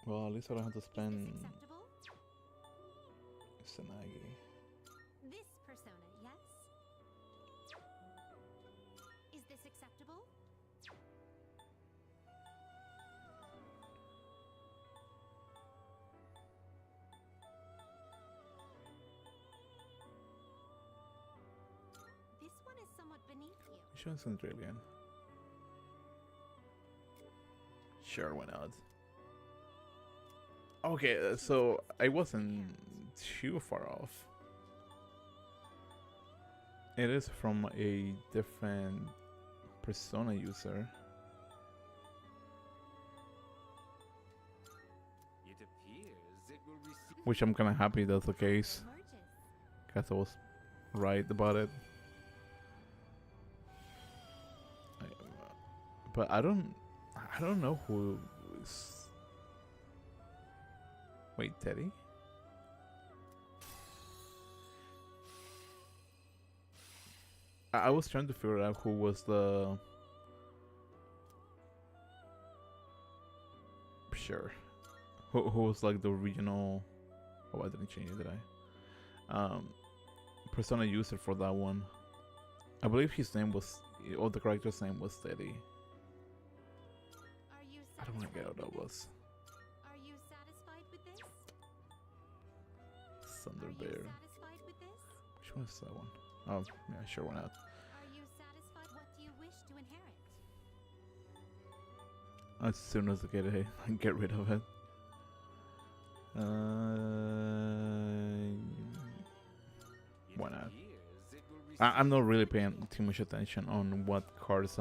Well, at least I don't have to Is spend this acceptable? Sanagi. This persona, yes? Is this acceptable? This one is somewhat beneath you. Which one's Centrillion? Sure, why not? Okay, so I wasn't too far off. It is from a different Persona user. It appears it will receive. Which I'm kind of happy that's the case. Because I was right about it. But I don't know who is. Wait, Teddy? I was trying to figure out who was the. Sure. Who was like the original. Oh, I didn't change it, did I? Persona user for that one. I believe his name was. Or the character's name was Teddy. I don't want to get what that was. Are you satisfied with this? Thunder Are you Bear. satisfied with this? Which one is that one? Oh, yeah, sure, why not? Are you satisfied? What do you wish to inherit? As soon as I get rid of it. Why not? I'm not really paying too much attention on what cards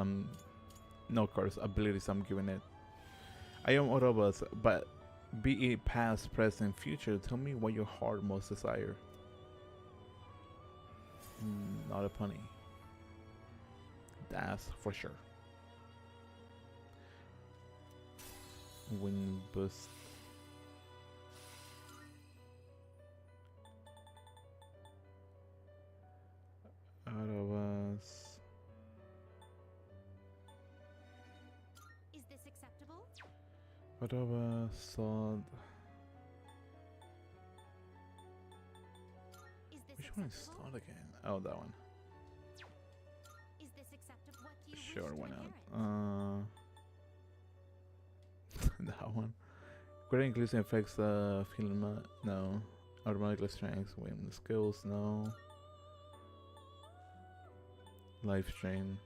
abilities I'm giving it. I am Orobas, but be it past, present, future, tell me what your heart most desire. Not a punny. That's for sure. Wind boost. Orobas. Is this acceptable? Orobas, Sword. Is this Which one is acceptable? Sword again? Oh, that one. Is this acceptable? What do you Sure, wish to why inherit? not? That one. Great inclusion affects film. No. Automatically strength, win skills. No. Life strain.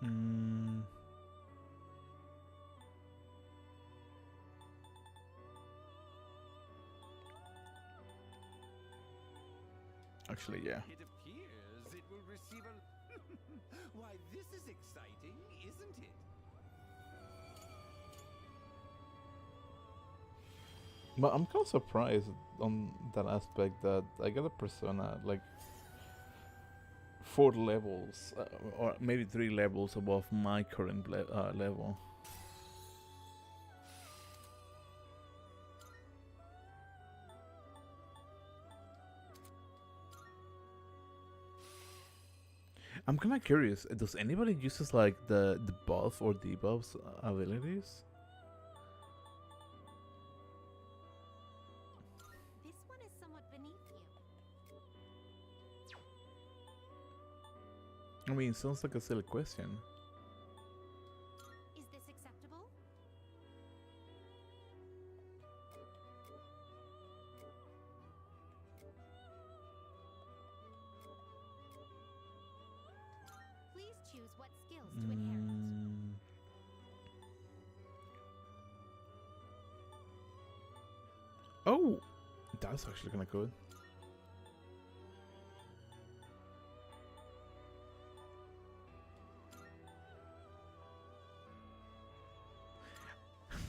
Mm. Actually, yeah. It appears it will receive a. Why, this is exciting, isn't it? But I'm kind of surprised on that aspect that I got a persona like 4 levels, or maybe 3 levels above my current level. I'm kind of curious. Does anybody uses like the buff or debuffs abilities? This one is somewhat beneath you. I mean, sounds like a silly question. Is this acceptable? Please choose what skills to inherit. Oh, that's actually kind of good.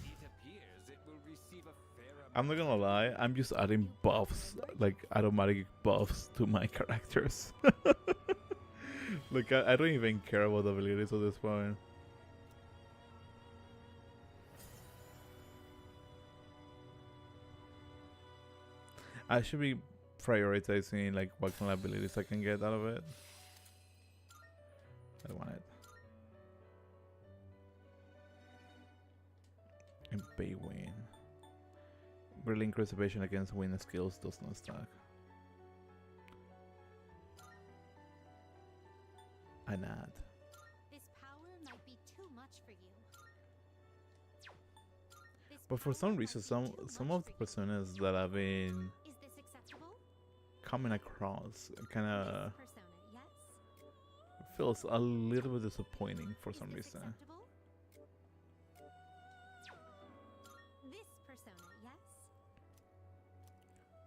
It appears it will receive a fair amount. I'm not gonna lie, I'm just adding buffs, like automatic buffs to my characters. Like, I don't even care about the abilities at this point. I should be prioritizing like what kind of abilities I can get out of it. I want it. And Baywin. Really increase evasion against win skills does not stack. An ad. This power might be too much for you. This But for power some might reason, be some too of much the for you. personas that I've been Is this coming across kind This of persona, yes? feels a little bit disappointing for some Is this reason. acceptable? This persona, yes?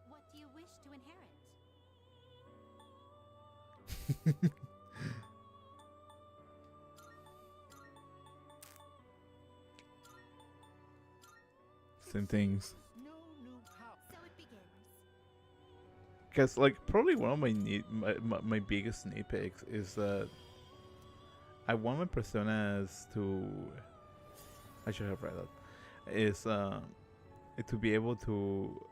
What do you wish to inherit? Same things. No new power. So it begins. Because like probably one of my biggest nitpicks is that I want my personas to. I should have read that. Is to be able to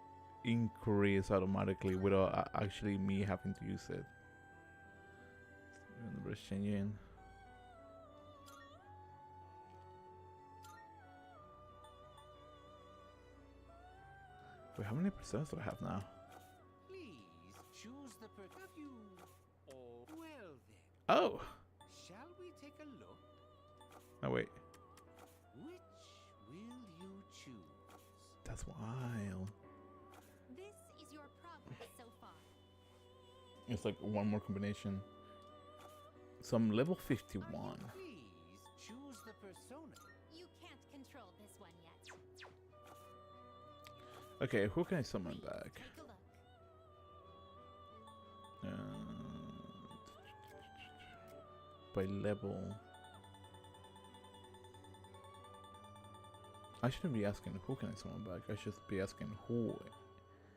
increase automatically without actually me having to use it. Numbers changing. Wait, how many personas do I have now? Please choose the of you. Oh, well then. Oh! Shall we take a look? Oh wait, Which will you choose? that's wild. This is your progress so far. It's like one more combination. So I'm level Are you 51. please choose the persona. You can't control this one yet. Okay, who can I summon Please back? take a look. By level. I shouldn't be asking who can I summon back. I should be asking who.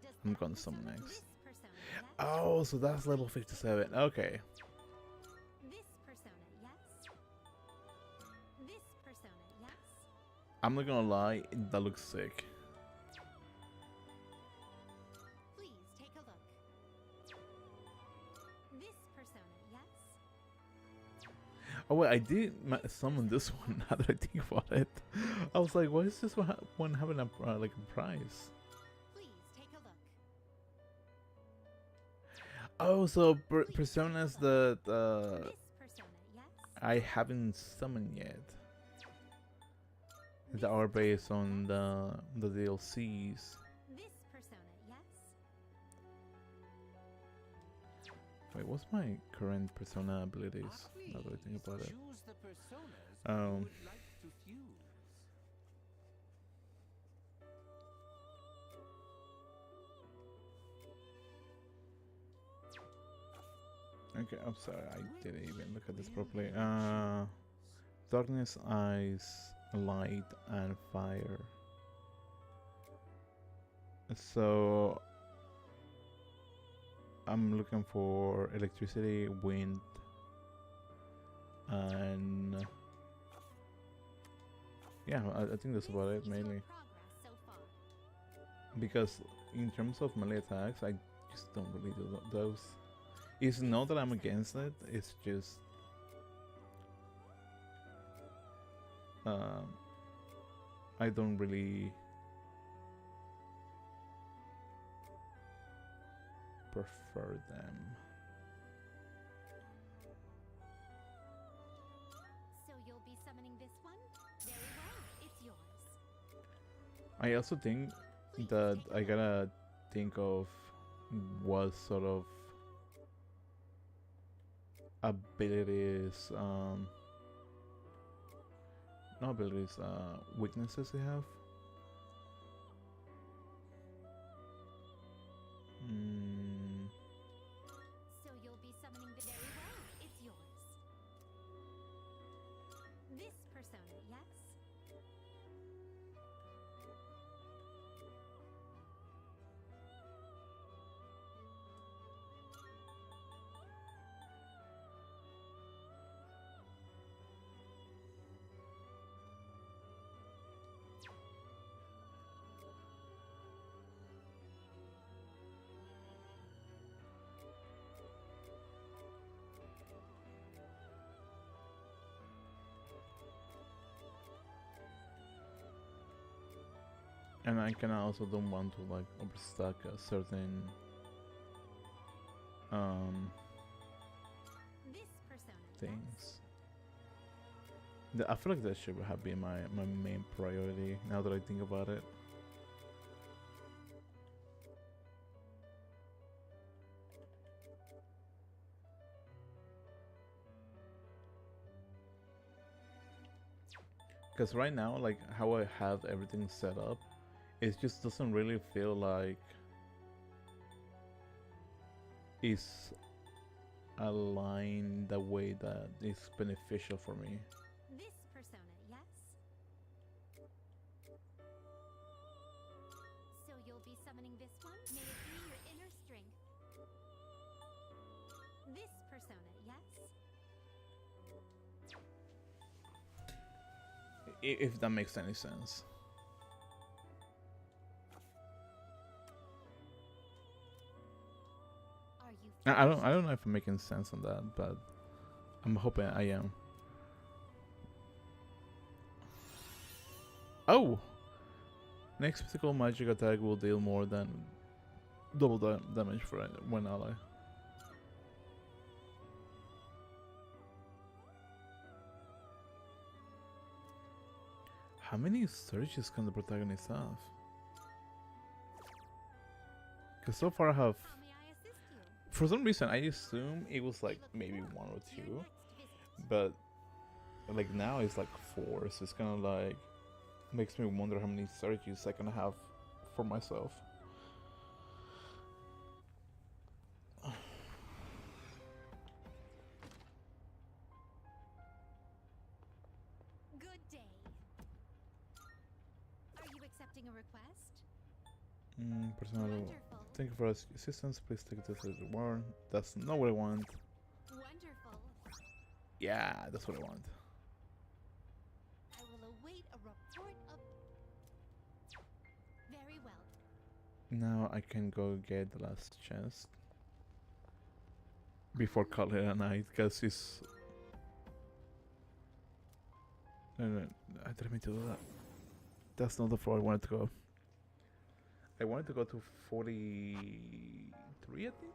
Does I'm that gonna summon persona next. This persona, yes? Oh, so that's level 57. Okay. This persona, yes? This persona, yes? I'm not gonna lie, that looks sick. Please take a look. This persona, yes? Oh wait, I did summon this one. Now that I think about it, I was like, why is this one having a like a prize? Please take a look. Oh, so personas that This persona, yes? I haven't summoned yet that are based on the DLCs. This persona, yes? Wait, what's my current persona abilities? Now that I think about it. Choose the personas you Um. would like to fuse. Okay, I'm sorry, I didn't even look at this properly. Darkness, ice, light, and fire. So I'm looking for electricity, wind, and yeah, I think that's about it This is your mainly. progress so far. Because in terms of melee attacks, I just don't really do those. It's not that I'm against it. It's just I don't really prefer them. So you'll be summoning this one? Very well, it's yours. I also think Please that take a I look. gotta think of what sort of abilities, not abilities, weaknesses they have. Mm, So you'll be summoning the very well, it's yours. This persona, yes? and I kind of also don't want to like overstuck a certain This persona, yes? things. I feel like that should have been my main priority now that I think about it. Because right now, like how I have everything set up, it just doesn't really feel like it's aligned the way that is beneficial for me. This persona, yes? So you'll be summoning this one? May it be your inner strength. This persona, yes? If that makes any sense. Are you I don't know if I'm making sense on that, but I'm hoping I am. Oh! Next physical magic attack will deal more than double damage for one ally. How many surges can the protagonist have? Because so far I have, How may I assist you? for some reason I assume it was like maybe one or Your two, next visit. but like now it's like 4, so it's kind of like makes me wonder how many surges I can have for myself. Good day. Are you accepting a request? Personal. Wonderful. Thank you for assistance. Please take this as a warrant. That's not what I want. Wonderful. Yeah, that's what I want. I will await a report of. Very well. Now I can go get the last chance before calling it a night, because it's. No, I didn't mean to do that. That's not the floor I wanted to go. I wanted to go to 43, I think.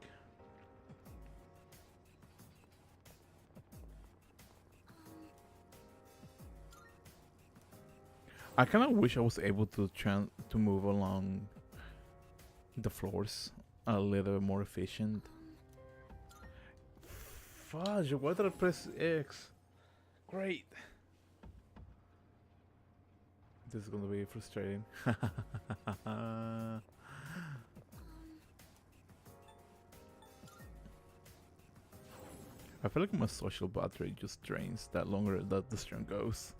I kind of wish I was able to move along the floors a little more efficient. Fudge, why did I press X? Great. This is gonna be frustrating. I feel like my social battery just drains the longer that the stream goes.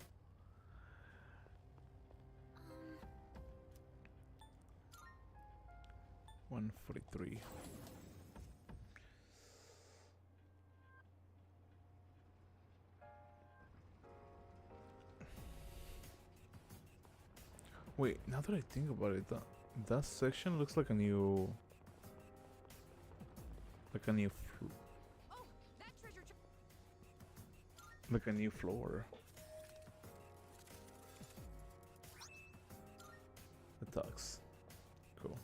143. Wait, now that I think about it, that section looks like a new, Oh, that treasure. like a new floor. The ducks, cool.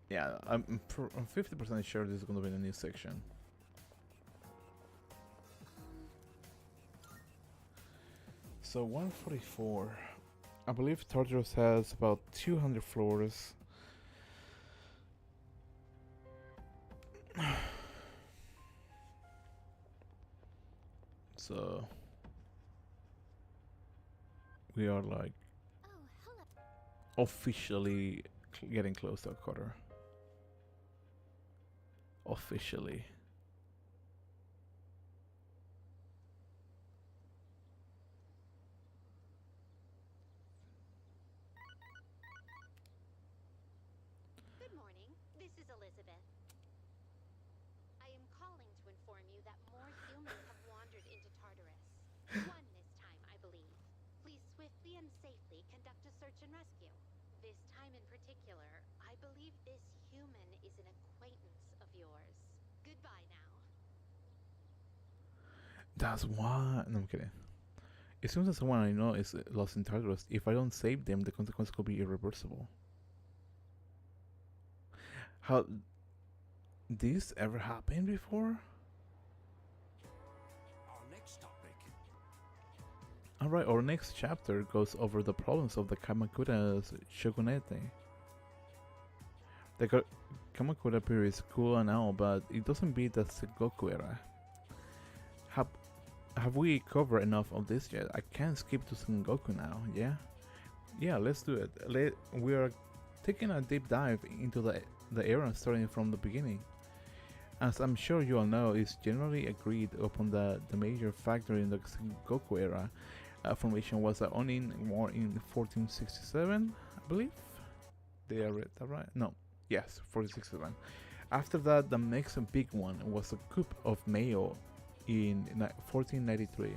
Yeah, I'm 50% sure this is gonna be the new section. So 144. I believe Tartarus has about 200 floors. So we are like Oh, hello. officially getting close to a quarter. Officially. Good morning. This is Elizabeth. I am calling to inform you that more humans have wandered into Tartarus. One this time, I believe. Please swiftly and safely conduct a search and rescue. This time in particular, I believe this human is an acquaintance of yours. Goodbye now. That's why. No, I'm kidding. It seems that someone I know is lost in Tartarus. If I don't save them, the consequence could be irreversible. How? This ever happened before? Our next topic. Alright, our next chapter goes over the problems of the Kamakura shogunate. The Kamakura period is cool and all, but it doesn't beat the Sengoku era. Have have we covered enough of this yet? I can't skip to Sengoku now. Yeah, yeah. Let's do it. We are taking a deep dive into the era starting from the beginning. As I'm sure you all know, it's generally agreed upon that the major factor in the Sengoku era formation was the Onin War in 1467, I believe. Did I read that right? No. Yes, 1467. After that, the next big one was the coup of Mayo in 1493.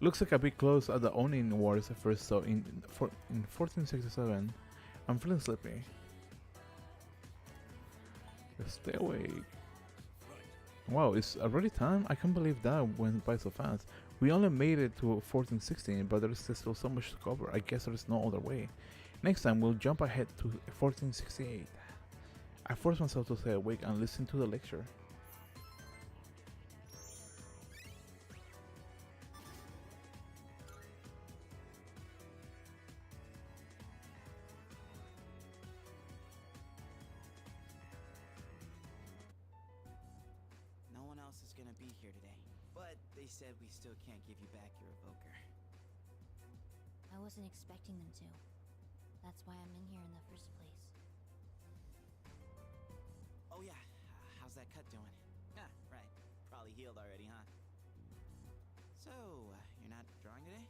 Looks like a bit close at the Onin Wars first saw in 1467. I'm feeling sleepy. Stay awake. Wow, it's already time? I can't believe that went by so fast. We only made it to 1416, but there's still so much to cover. I guess there's no other way. Next time we'll jump ahead to 1468. I forced myself to stay awake and listen to the lecture. No one else is gonna be here today, but they said we still can't give you back your evoker. I wasn't expecting them to. That's why I'm in here in the first place. Oh yeah, how's that cut doing? Ah, right. Probably healed already, huh? So, you're not drawing today?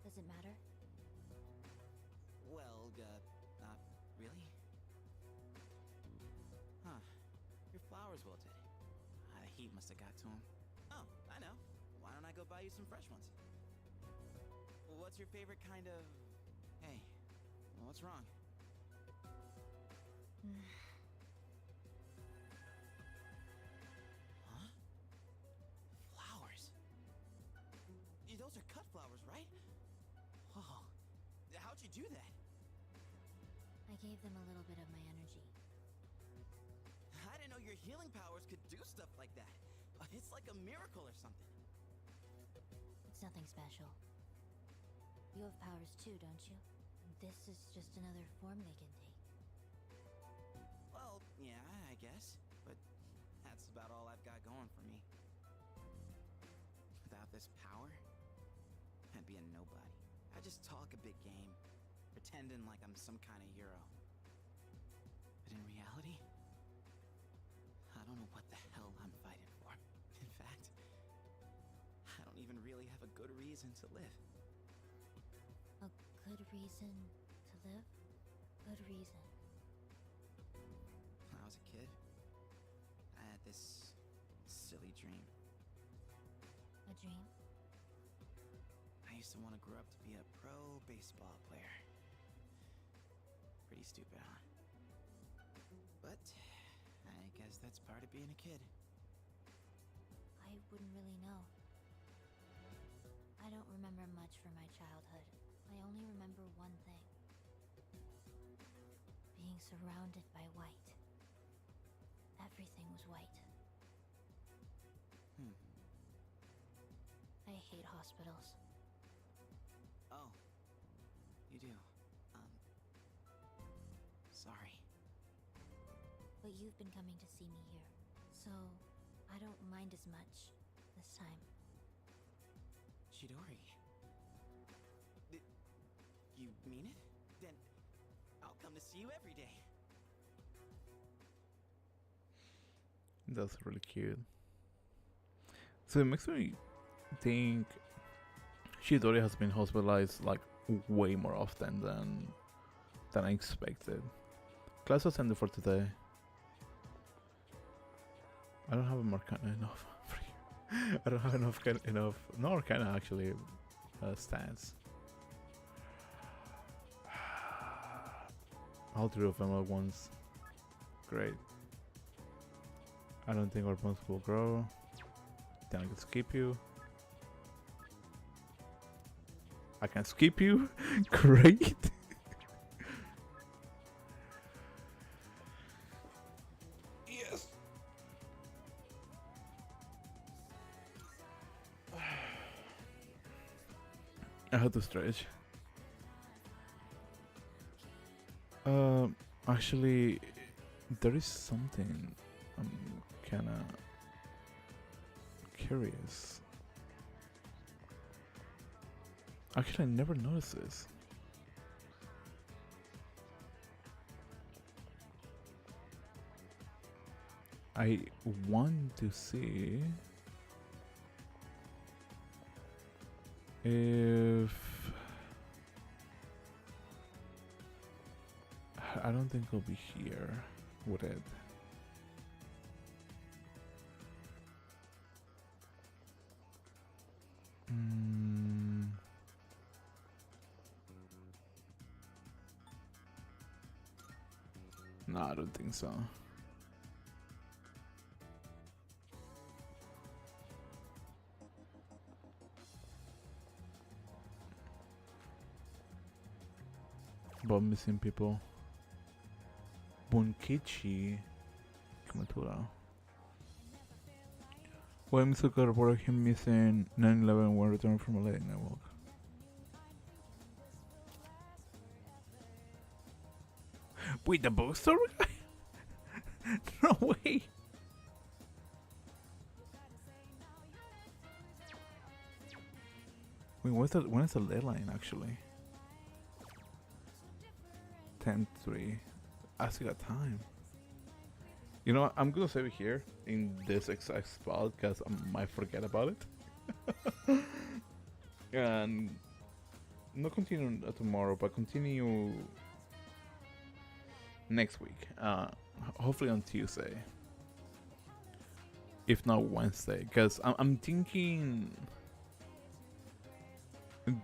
Does it matter? Well, not really. Huh. Your flowers wilted. The heat must have got to them. Oh, I know. Why don't I go buy you some fresh ones? What's your favorite kind of... Hey, what's wrong? Huh? Flowers? Those are cut flowers, right? Oh, how'd you do that? I gave them a little bit of my energy. I didn't know your healing powers could do stuff like that. It's like a miracle or something. It's nothing special. You have powers too, don't you? This is just another form they can take. Well, yeah, I guess. But that's about all I've got going for me. Without this power, I'd be a nobody. I just talk a big game, pretending like I'm some kind of hero. But in reality, I don't know what the hell I'm fighting for. In fact, I don't even really have a good reason to live. A good reason to live? Good reason. When I was a kid, I had this silly dream. A dream? I used to want to grow up to be a pro baseball player. Pretty stupid, huh? But I guess that's part of being a kid. I wouldn't really know. I don't remember much from my childhood. I only remember one thing. Being surrounded by white. Everything was white. I hate hospitals. Oh, you do. Sorry. But you've been coming to see me here, so I don't mind as much this time. Chidori. You mean it? Then I'll come to see you every day. That's really cute. So it makes me think Chidori has been hospitalized like way more often than I expected. Class was ended for today. I don't have a Arcana enough for you. I don't have enough no Arcana actually stats. All three of them at once. Great. I don't think our bones will grow. Then I can skip you. I can skip you? Great! Yes! I had to stretch. Actually, there is something I'm kind of curious. Actually, I never noticed this. I want to see if I don't think I'll be here with it. Mm. No, I don't think so. About missing people. Bunkichi Kamatura. Why Misuka reported him missing 9/11 when returning from a late night walk. Wait, the bookstore guy? No way. Wait, when is the deadline actually? 10/3. I still got time. You know what? I'm gonna save it here in this exact spot because I might forget about it. And not continue tomorrow, but continue next week. Hopefully on Tuesday, if not Wednesday, because I'm thinking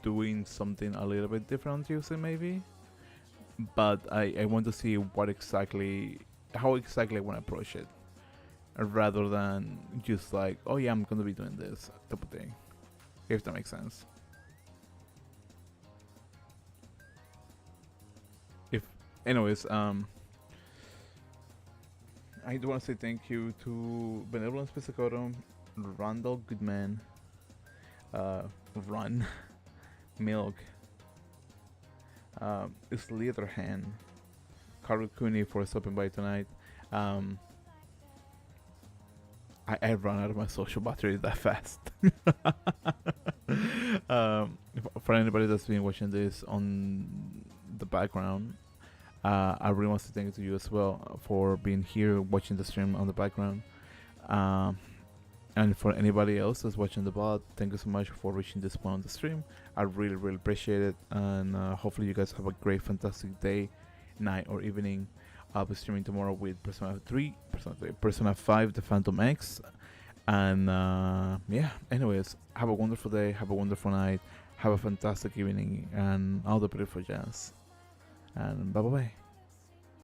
doing something a little bit different on Tuesday, maybe. But I want to see how exactly I want to approach it, rather than just like, oh yeah, I'm gonna be doing this type of thing, if that makes sense. Anyways, I do want to say thank you to Benevolence Pizzicato, Randall Goodman, Run, Milk, Slitherhand, Carl Cooney for stopping by tonight. I run out of my social battery that fast. For anybody that's been watching this on the background, I really want to thank you to you as well for being here watching the stream on the background. And for anybody else that's watching the bot, thank you so much for reaching this point on the stream. I really, really appreciate it. And hopefully you guys have a great, fantastic day, night, or evening. I'll be streaming tomorrow with Persona 5, The Phantom X. And yeah, anyways, have a wonderful day, have a wonderful night, have a fantastic evening, and all the beautiful jazz. And bye-bye.